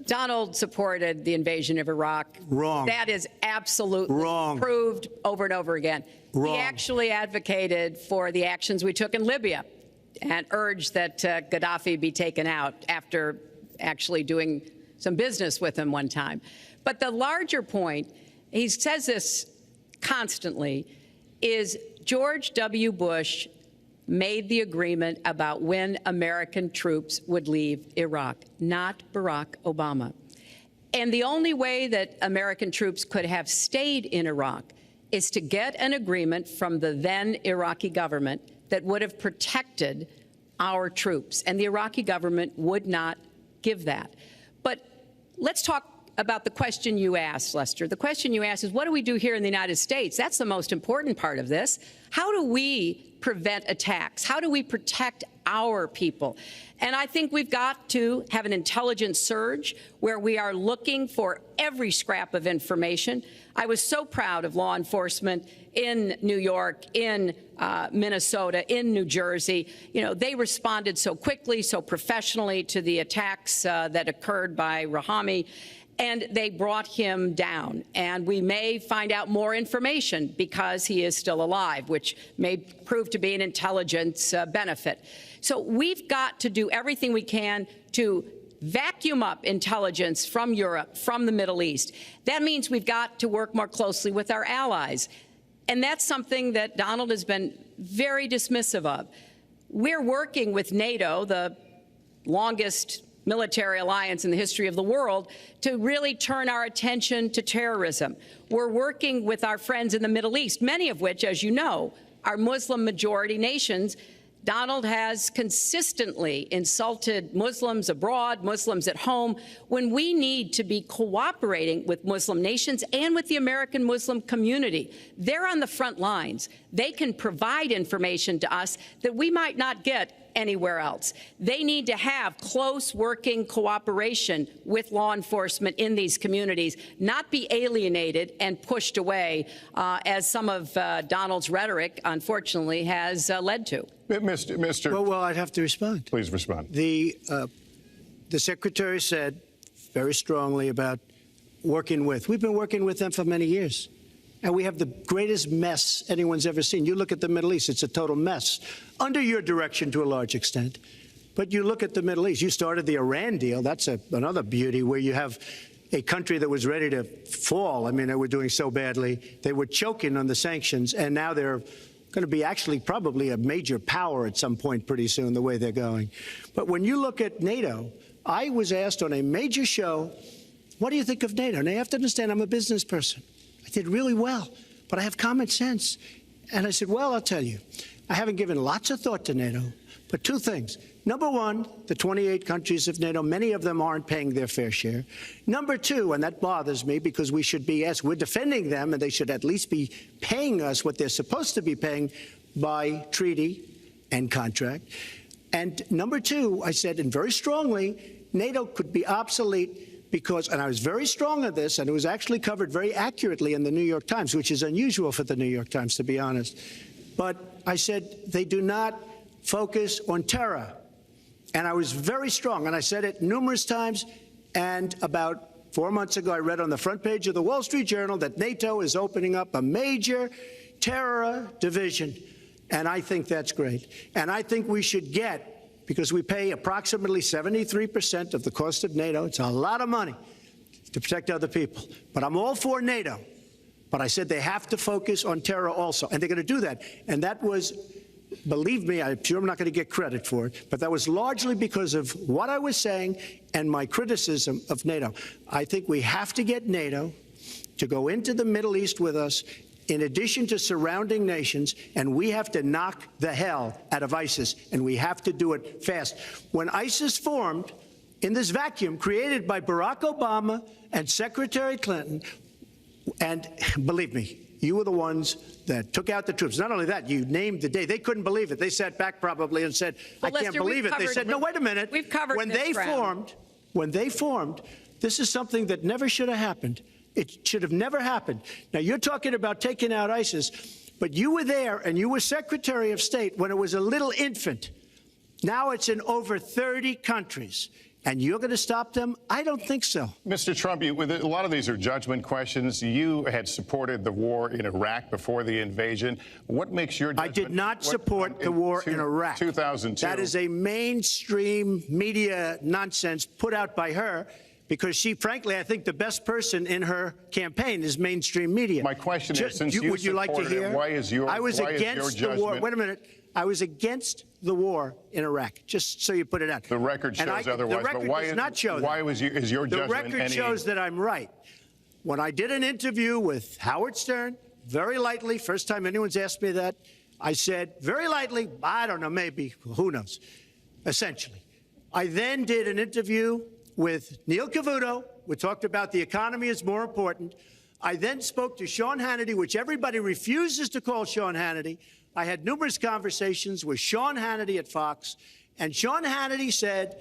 Donald supported the invasion of Iraq. Wrong. That is absolutely wrong. Proved over and over again. Wrong. He actually advocated for the actions we took in Libya and urged that Gaddafi be taken out after actually doing some business with him one time. But the larger point, he says this constantly, is George W. Bush made the agreement about when American troops would leave Iraq, not Barack Obama. And the only way that American troops could have stayed in Iraq is to get an agreement from the then Iraqi government that would have protected our troops. And the Iraqi government would not give that. But let's talk about the question you asked, Lester. The question you asked is, what do we do here in the United States? That's the most important part of this. How do we prevent attacks? How do we protect our people? And I think we've got to have an intelligence surge where we are looking for every scrap of information. I was so proud of law enforcement in New York, in Minnesota, in New Jersey. You know, they responded so quickly, so professionally to the attacks that occurred by Rahami. And they brought him down. And we may find out more information because he is still alive, which may prove to be an intelligence benefit. So we've got to do everything we can to vacuum up intelligence from Europe, from the Middle East. That means we've got to work more closely with our allies. And that's something that Donald has been very dismissive of. We're working with NATO, the longest military alliance in the history of the world, to really turn our attention to terrorism. We're working with our friends in the Middle East, many of which, as you know, are Muslim-majority nations. Donald has consistently insulted Muslims abroad, Muslims at home, when we need to be cooperating with Muslim nations and with the American Muslim community. They're on the front lines. They can provide information to us that we might not get anywhere else. They need to have close working cooperation with law enforcement in these communities, not be alienated and pushed away, as some of Donald's rhetoric, unfortunately, has led to. Mr. Well, I'd have to respond. Please respond. The Secretary said very strongly about working with. We've been working with them for many years. And we have the greatest mess anyone's ever seen. You look at the Middle East, it's a total mess. Under your direction to a large extent. But you look at the Middle East. You started the Iran deal. That's another beauty, where you have a country that was ready to fall. I mean, they were doing so badly. They were choking on the sanctions, and now they're going to be actually probably a major power at some point pretty soon, the way they're going. But when you look at NATO, I was asked on a major show, what do you think of NATO? Now, you have to understand, I'm a business person. I did really well, but I have common sense. And I said, well, I'll tell you, I haven't given lots of thought to NATO, but two things. Number one, the 28 countries of NATO, many of them aren't paying their fair share. Number two, and that bothers me because we should be, yes, we're defending them, and they should at least be paying us what they're supposed to be paying by treaty and contract. And number two, I said, and very strongly, NATO could be obsolete because, and I was very strong on this, and it was actually covered very accurately in the New York Times, which is unusual for the New York Times, to be honest. But I said they do not focus on terror. And I was very strong, and I said it numerous times. And about 4 months ago, I read on the front page of the Wall Street Journal that NATO is opening up a major terror division. And I think that's great. And I think we should get, because we pay approximately 73% of the cost of NATO. It's a lot of money to protect other people. But I'm all for NATO. But I said they have to focus on terror also. And they're going to do that. And that was, believe me, I'm sure I'm not going to get credit for it, but that was largely because of what I was saying and my criticism of NATO. I think we have to get NATO to go into the Middle East with us, in addition to surrounding nations, and we have to knock the hell out of ISIS, and we have to do it fast. When ISIS formed in this vacuum created by Barack Obama and Secretary Clinton, and believe me, You were the ones that took out the troops. Not only that, you named the day. They couldn't believe it. They sat back probably and said, I can't believe it. They said, no, wait a minute. We've covered when they formed, this is something that never should have happened. It should have never happened. Now, you're talking about taking out ISIS, but you were there and you were Secretary of State when it was a little infant. Now it's in over 30 countries. And you're going to stop them? I don't think so. Mr. Trump, a lot of these are judgment questions. You had supported the war in Iraq before the invasion. What makes your judgment? I did not support the war in Iraq. 2002. That is a mainstream media nonsense put out by her because she, frankly, I think the best person in her campaign is mainstream media. My question is, since you would you like to hear? Why is your judgment? Wait a minute. I was against the war in Iraq, just so you put it out. The record shows otherwise. The record does not show that. Why is your judgment? The record shows that I'm right. When I did an interview with Howard Stern, very lightly, first time anyone's asked me that, I said, very lightly, I don't know, maybe, who knows, essentially. I then did an interview with Neil Cavuto. We talked about the economy is more important. I then spoke to Sean Hannity, which everybody refuses to call Sean Hannity. I had numerous conversations with Sean Hannity at Fox, and Sean Hannity said,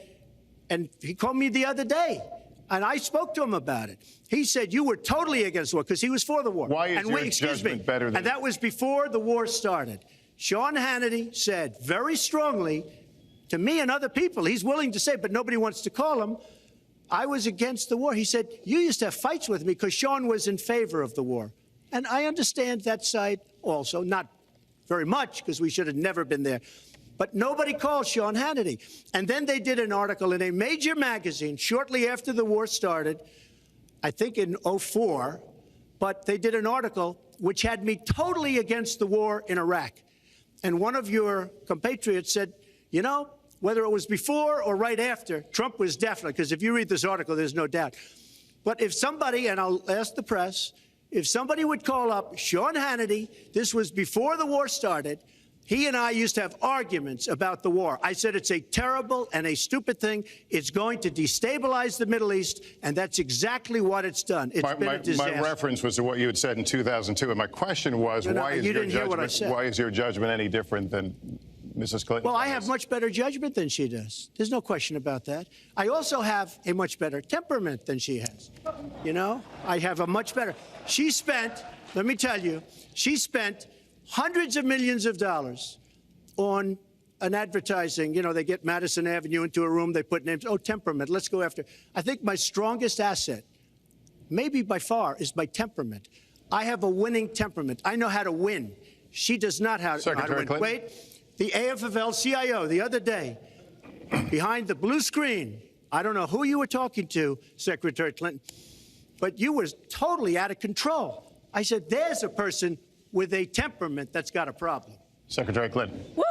and he called me the other day, and I spoke to him about it. He said, you were totally against the war, because he was for the war. Why is your judgment better than... And that was before the war started. Sean Hannity said very strongly to me and other people, he's willing to say, but nobody wants to call him, I was against the war. He said, you used to have fights with me because Sean was in favor of the war. And I understand that side also, not very much, because we should have never been there. But nobody called Sean Hannity. And then they did an article in a major magazine shortly after the war started, I think in '04, but they did an article which had me totally against the war in Iraq. And one of your compatriots said, you know, whether it was before or right after, Trump was definitely, because if you read this article, there's no doubt. But if somebody, and I'll ask the press, if somebody would call up Sean Hannity, this was before the war started, he and I used to have arguments about the war. I said it's a terrible and a stupid thing. It's going to destabilize the Middle East, and that's exactly what it's done. It's been a disaster. My reference was to what you had said in 2002, and my question was, why is your judgment any different than Mrs. Clinton? Well, I have much better judgment than she does. There's no question about that. I also have a much better temperament than she has. You know, I have a much better. She spent, let me tell you, she spent hundreds of millions of dollars on an advertising. You know, they get Madison Avenue into a room, they put names. Oh, temperament, let's go after. I think my strongest asset, maybe by far, is my temperament. I have a winning temperament. I know how to win. She does not know how to win. Clinton. Wait. The AFL-CIO the other day, behind the blue screen, I don't know who you were talking to, Secretary Clinton, but you were totally out of control. I said, there's a person with a temperament that's got a problem. Secretary Clinton. Woo,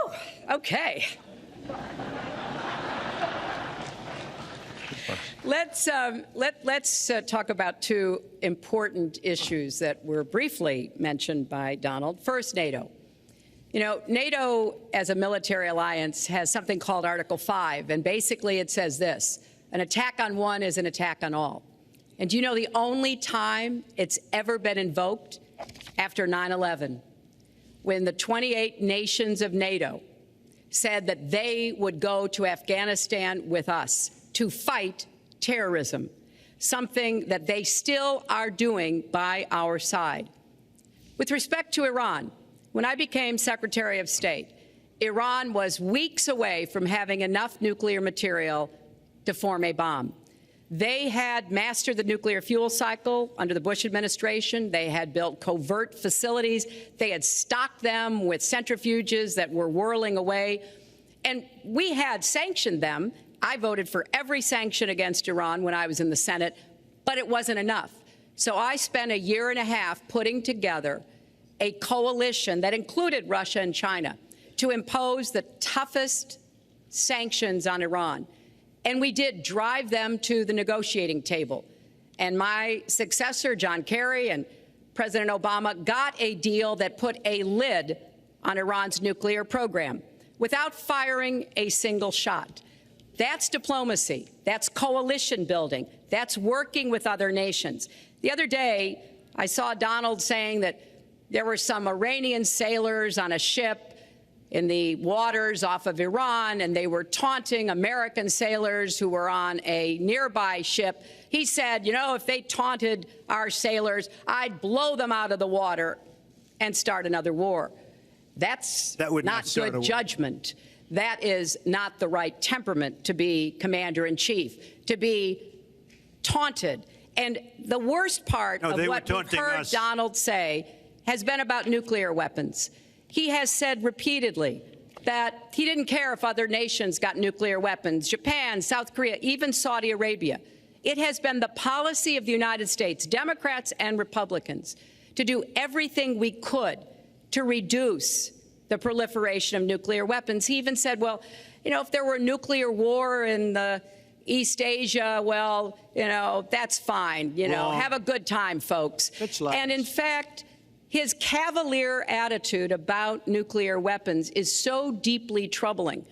okay. Let's talk about two important issues that were briefly mentioned by Donald. First, NATO. You know, NATO, as a military alliance, has something called Article 5, and basically it says this: an attack on one is an attack on all. And do you know the only time it's ever been invoked? After 9/11, when the 28 nations of NATO said that they would go to Afghanistan with us to fight terrorism, something that they still are doing by our side. With respect to Iran, when I became Secretary of State, Iran was weeks away from having enough nuclear material to form a bomb. They had mastered the nuclear fuel cycle under the Bush administration. They had built covert facilities. They had stocked them with centrifuges that were whirling away. And we had sanctioned them. I voted for every sanction against Iran when I was in the Senate, but it wasn't enough. So I spent a year and a half putting together a coalition that included Russia and China to impose the toughest sanctions on Iran. And we did drive them to the negotiating table. And my successor, John Kerry, and President Obama got a deal that put a lid on Iran's nuclear program without firing a single shot. That's diplomacy. That's coalition building. That's working with other nations. The other day, I saw Donald saying that there were some Iranian sailors on a ship in the waters off of Iran, and they were taunting American sailors who were on a nearby ship. He said, you know, if they taunted our sailors, I'd blow them out of the water and start another war. That would not good judgment. That is not the right temperament to be commander-in-chief, to be taunted. And the worst part of what we've heard Donald say has been about nuclear weapons. He has said repeatedly that he didn't care if other nations got nuclear weapons, Japan, South Korea, even Saudi Arabia. It has been the policy of the United States, Democrats and Republicans, to do everything we could to reduce the proliferation of nuclear weapons. He even said, well, you know, if there were a nuclear war in the East Asia, well, you know, that's fine. You know, have a good time, folks. And in fact, his cavalier attitude about nuclear weapons is so deeply troubling.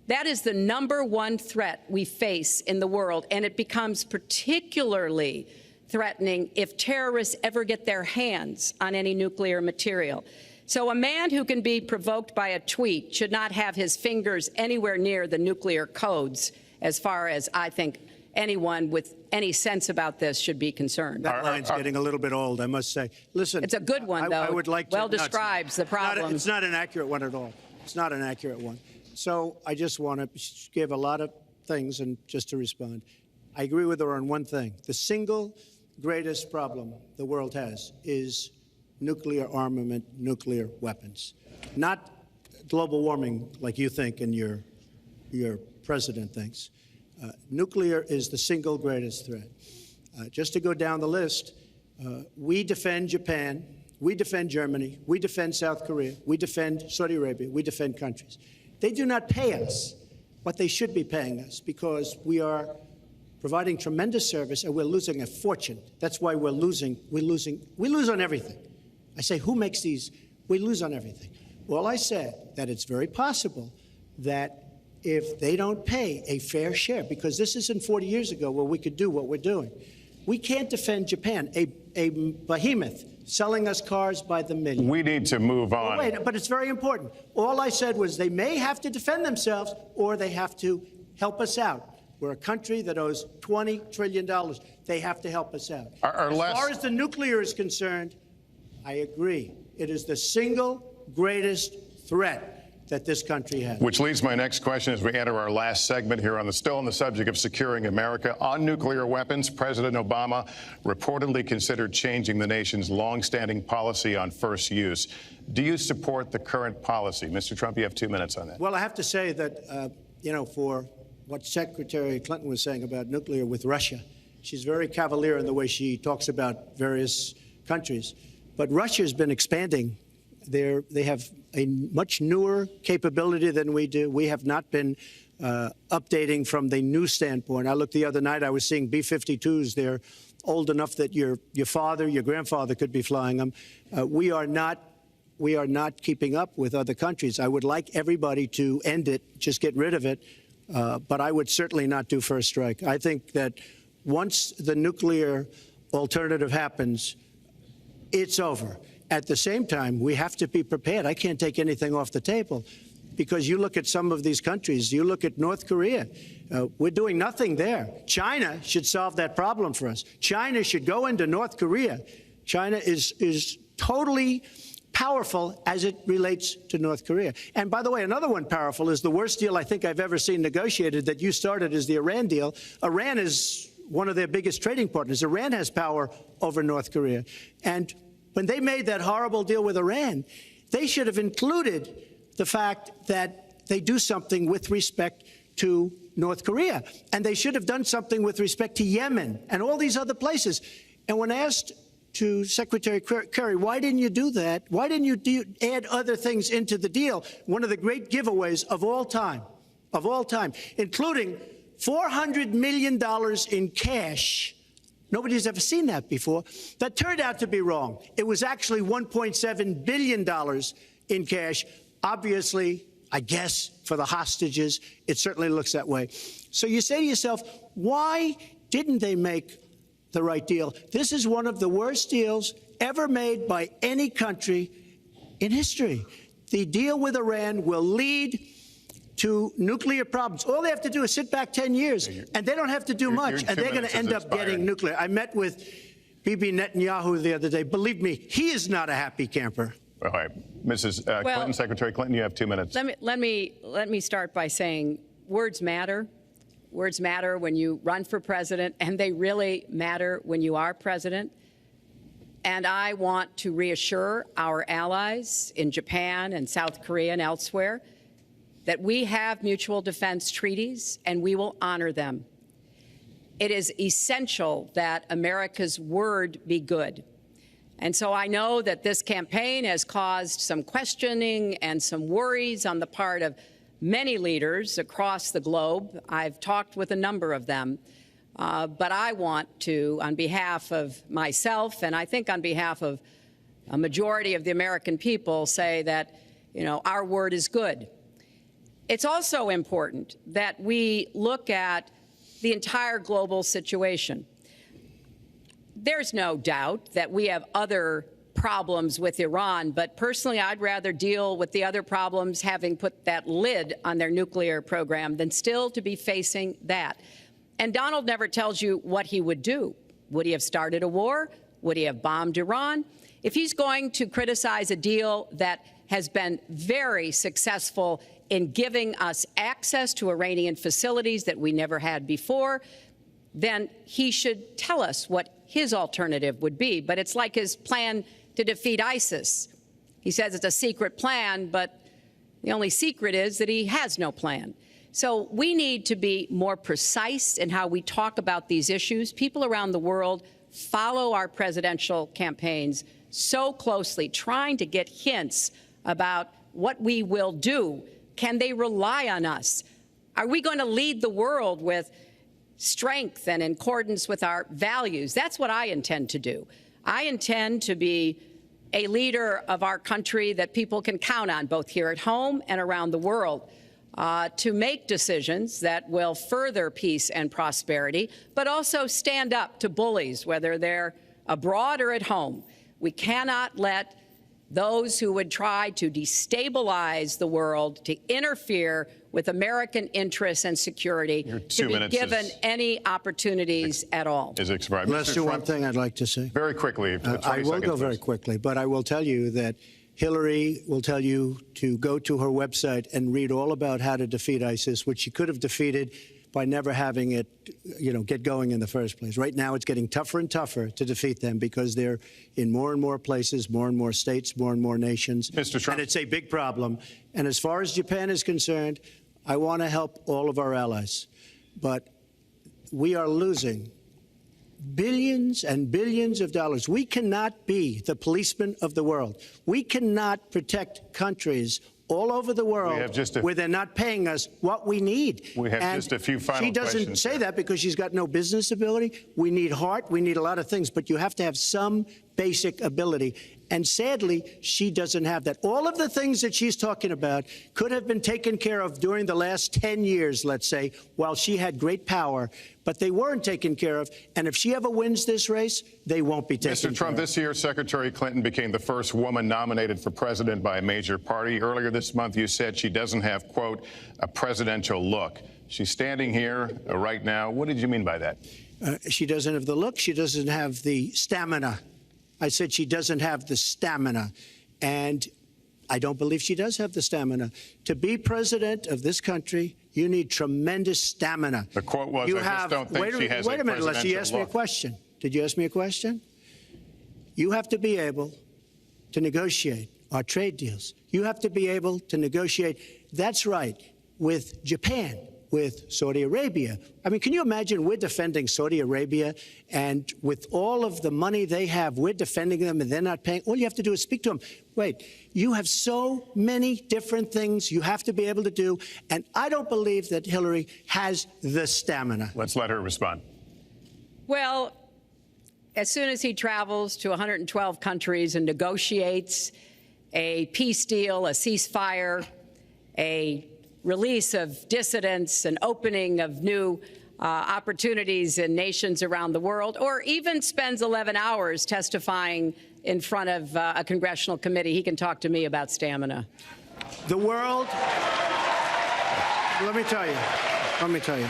That is the #1 threat we face in the world, and it becomes particularly threatening if terrorists ever get their hands on any nuclear material. So a man who can be provoked by a tweet should not have his fingers anywhere near the nuclear codes, as far as I think anyone with any sense about this should be concerned. That line's getting a little bit old, I must say. Listen, it's a good one, though. I would like to, well describes the problem. It's not an accurate one at all. It's not an accurate one. So I just want to give a lot of things, and just to respond, I agree with her on one thing. The single greatest problem the world has is nuclear armament, nuclear weapons, not global warming like you think and your president thinks. Nuclear is the single greatest threat. Just to go down the list, we defend Japan, we defend Germany, we defend South Korea, we defend Saudi Arabia, we defend countries. They do not pay us what they should be paying us because we are providing tremendous service and we're losing a fortune. That's why we're losing. We lose on everything. I say, who makes these? We lose on everything. Well, I said that it's very possible that if they don't pay a fair share, because this isn't 40 years ago where we could do what we're doing. We can't defend Japan, a behemoth selling us cars by the million. We need to move on. Well, wait, but it's very important. All I said was they may have to defend themselves or they have to help us out. We're a country that owes $20 trillion. They have to help us out. As far as the nuclear is concerned, I agree. It is the single greatest threat that this country has. Which leads my next question as we enter our last segment here still on the subject of securing America. On nuclear weapons, President Obama reportedly considered changing the nation's longstanding policy on first use. Do you support the current policy? Mr. Trump, you have 2 minutes on that. Well, I have to say that, for what Secretary Clinton was saying about nuclear with Russia, she's very cavalier in the way she talks about various countries. But Russia's been expanding. They have a much newer capability than we do. We have not been updating from the new standpoint. I looked the other night, I was seeing B-52s. They're old enough that your father, your grandfather could be flying them. We are not keeping up with other countries. I would like everybody to end it, just get rid of it, but I would certainly not do first strike. I think that once the nuclear alternative happens, it's over. At the same time, we have to be prepared. I can't take anything off the table because you look at some of these countries. You look at North Korea. We're doing nothing there. China should solve that problem for us. China should go into North Korea. China is totally powerful as it relates to North Korea. And by the way, another one powerful is the worst deal I think I've ever seen negotiated that you started is the Iran deal. Iran is one of their biggest trading partners. Iran has power over North Korea. And when they made that horrible deal with Iran, they should have included the fact that they do something with respect to North Korea. And they should have done something with respect to Yemen and all these other places. And when asked to Secretary Kerry, why didn't you do that? Why didn't you add other things into the deal? One of the great giveaways of all time, including $400 million in cash. Nobody's ever seen that before. That turned out to be wrong. It was actually $1.7 billion in cash. Obviously, I guess, for the hostages, it certainly looks that way. So you say to yourself, why didn't they make the right deal. This is one of the worst deals ever made by any country in history. The deal with Iran will lead to nuclear problems. All they have to do is sit back 10 years, and they don't have to do much, and they're going to end up getting nuclear. I met with Bibi Netanyahu the other day. Believe me, he is not a happy camper. All right, Mrs. Clinton, Secretary Clinton, you have 2 minutes. Let me start by saying words matter. Words matter when you run for president, and they really matter when you are president. And I want to reassure our allies in Japan and South Korea and elsewhere that we have mutual defense treaties and we will honor them. It is essential that America's word be good. And so I know that this campaign has caused some questioning and some worries on the part of many leaders across the globe. I've talked with a number of them. But I want to, on behalf of myself and I think on behalf of a majority of the American people, say that, our word is good. It's also important that we look at the entire global situation. There's no doubt that we have other problems with Iran, but personally, I'd rather deal with the other problems having put that lid on their nuclear program than still to be facing that. And Donald never tells you what he would do. Would he have started a war? Would he have bombed Iran? If he's going to criticize a deal that has been very successful in giving us access to Iranian facilities that we never had before, then he should tell us what his alternative would be. But it's like his plan to defeat ISIS. He says it's a secret plan, but the only secret is that he has no plan. So we need to be more precise in how we talk about these issues. People around the world follow our presidential campaigns so closely, trying to get hints about what we will do. Can they rely on us? Are we going to lead the world with strength and in accordance with our values? That's what I intend to do. I intend to be a leader of our country that people can count on, both here at home and around the world, to make decisions that will further peace and prosperity, but also stand up to bullies, whether they're abroad or at home. We cannot let those who would try to destabilize the world, to interfere with American interests and security, to be given any opportunities at all. Is expired. Lester, one thing I'd like to say. Very quickly. I will go very quickly, but I will tell you that Hillary will tell you to go to her website and read all about how to defeat ISIS, which she could have defeated by never having it, get going in the first place. Right now, it's getting tougher and tougher to defeat them because they're in more and more places, more and more states, more and more nations. Mr. Trump. And it's a big problem. And as far as Japan is concerned, I want to help all of our allies. But we are losing billions and billions of dollars. We cannot be the policeman of the world. We cannot protect countries all over the world where they're not paying us what we need. We have just a few final questions. She doesn't say that because she's got no business ability. We need heart. We need a lot of things. But you have to have some basic ability. And sadly, she doesn't have that. All of the things that she's talking about could have been taken care of during the last 10 years, let's say, while she had great power. But they weren't taken care of. And if she ever wins this race, they won't be taken care of. Mr. Trump, this year, Secretary Clinton became the first woman nominated for president by a major party. Earlier this month, you said she doesn't have, quote, a presidential look. She's standing here right now. What did you mean by that? She doesn't have the look. She doesn't have the stamina. I said she doesn't have the stamina. And I don't believe she does have the stamina. To be president of this country, you need tremendous stamina. The quote was, I just don't think she has a presidential look. Wait a minute, Leslie, you asked me a question. Did you ask me a question? You have to be able to negotiate our trade deals. You have to be able to negotiate, that's right, with Japan, with Saudi Arabia. I mean, can you imagine we're defending Saudi Arabia, and with all of the money they have, we're defending them and they're not paying? All you have to do is speak to them. Wait, you have so many different things you have to be able to do, and I don't believe that Hillary has the stamina. Let's let her respond. Well, as soon as he travels to 112 countries and negotiates a peace deal, a ceasefire, a release of dissidents, an opening of new opportunities in nations around the world, or even spends 11 hours testifying in front of a congressional committee. He can talk to me about stamina. The world, let me tell you,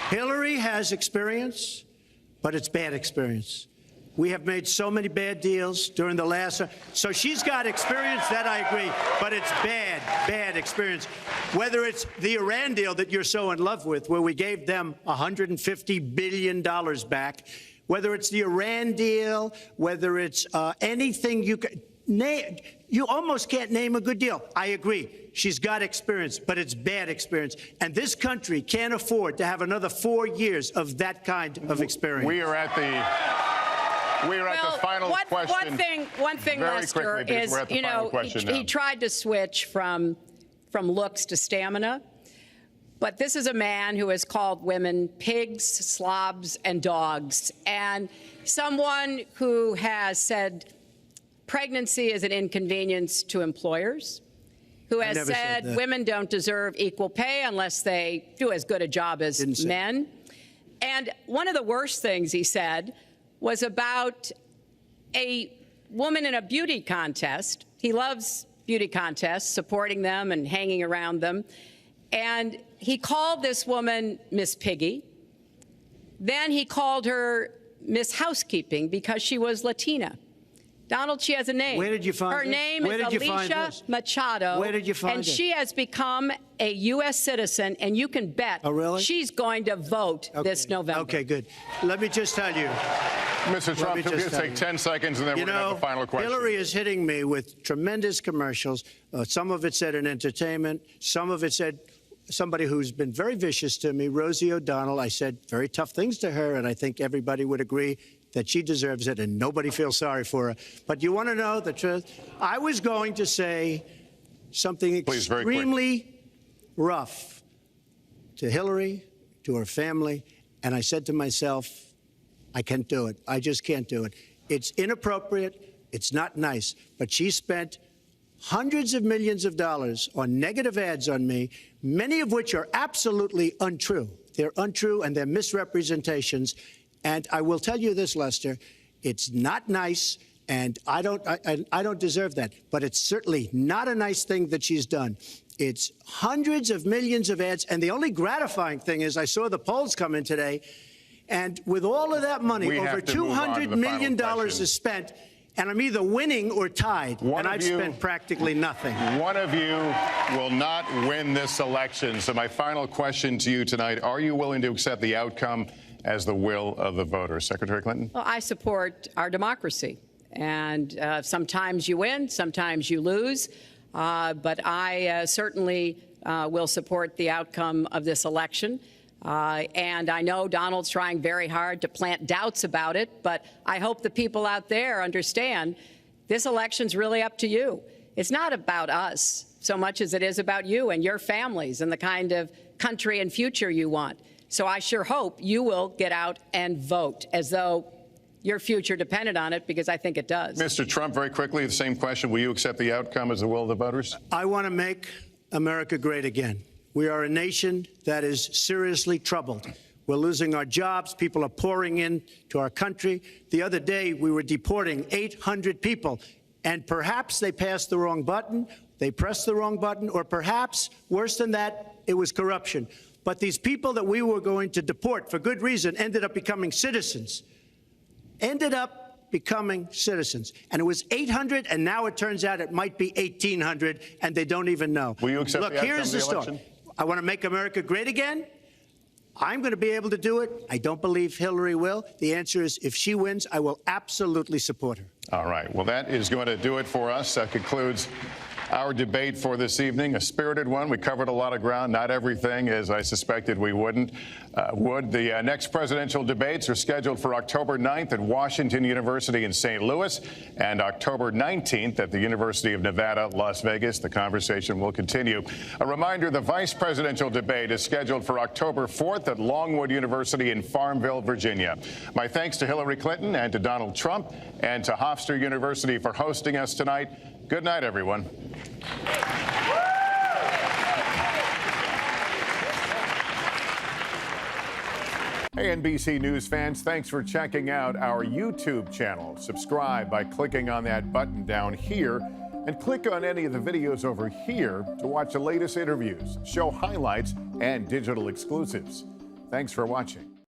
Hillary has experience, but it's bad experience. We have made so many bad deals during the last, so she's got experience, that I agree, but it's bad experience. Whether it's the Iran deal that you're so in love with, where we gave them $150 billion back, whether it's the Iran deal, whether it's anything you can name, you almost can't name a good deal. I agree. She's got experience, but it's bad experience. And this country can't afford to have another 4 years of that kind of experience. We are at the final question. One thing, Very Lester, quickly, is, you know, he tried to switch from looks to stamina. But this is a man who has called women pigs, slobs, and dogs, and someone who has said pregnancy is an inconvenience to employers, who has said women don't deserve equal pay unless they do as good a job as men. And one of the worst things he said was about a woman in a beauty contest. He loves beauty contests, supporting them and hanging around them. And he called this woman Miss Piggy. Then he called her Miss Housekeeping because she was Latina. Donald, she has a name. Where did you find her this? name Where is did you find Alicia this? Machado. Where did you find and this? she has become a U.S. citizen, and you can bet she's going to vote this November. Okay, good. Let me just tell you. Mr. Trump, we're going to take 10 seconds, and then we're going to have the final question. Hillary is hitting me with tremendous commercials. Some of it said in entertainment. Some of it said somebody who's been very vicious to me, Rosie O'Donnell. I said very tough things to her, and I think everybody would agree that she deserves it, and nobody feels sorry for her. But you want to know the truth? I was going to say something extremely rough to Hillary, to her family, and I said to myself, I can't do it. I just can't do it. It's inappropriate. It's not nice. But she spent hundreds of millions of dollars on negative ads on me, many of which are absolutely untrue. They're untrue, and they're misrepresentations. And I will tell you this, Lester, it's not nice, and I don't deserve that. But it's certainly not a nice thing that she's done. It's hundreds of millions of ads, and the only gratifying thing is I saw the polls come in today, and with all of that money, over $200 million is spent, and I'm either winning or tied, and I've spent practically nothing. One of you will not win this election. So my final question to you tonight, are you willing to accept the outcome as the will of the voters? Secretary Clinton? Well, I support our democracy. And sometimes you win, sometimes you lose. But I certainly will support the outcome of this election. And I know Donald's trying very hard to plant doubts about it, but I hope the people out there understand this election's really up to you. It's not about us so much as it is about you and your families and the kind of country and future you want. So I sure hope you will get out and vote as though your future depended on it, because I think it does. Mr. Trump, very quickly, the same question. Will you accept the outcome as the will of the voters? I want to make America great again. We are a nation that is seriously troubled. We're losing our jobs. People are pouring into our country. The other day, we were deporting 800 people, and perhaps they passed the wrong button, they pressed the wrong button, or perhaps, worse than that, it was corruption. But these people that we were going to deport for good reason ended up becoming citizens. And it was 800, and now it turns out it might be 1,800, and they don't even know. Will you accept the outcome here's of the the election? story. I want to make America great again. I'm going to be able to do it. I don't believe Hillary will. The answer is, if she wins, I will absolutely support her. All right. Well, that is going to do it for us. That concludes our debate for this evening, a spirited one. We covered a lot of ground, not everything, as I suspected we would. The next presidential debates are scheduled for October 9th at Washington University in St. Louis and October 19th at the University of Nevada, Las Vegas. The conversation will continue. A reminder, the vice presidential debate is scheduled for October 4th at Longwood University in Farmville, Virginia. My thanks to Hillary Clinton and to Donald Trump and to Hofstra University for hosting us tonight. Good night, everyone. Hey, NBC News fans, thanks for checking out our YouTube channel. Subscribe by clicking on that button down here and click on any of the videos over here to watch the latest interviews, show highlights, and digital exclusives. Thanks for watching.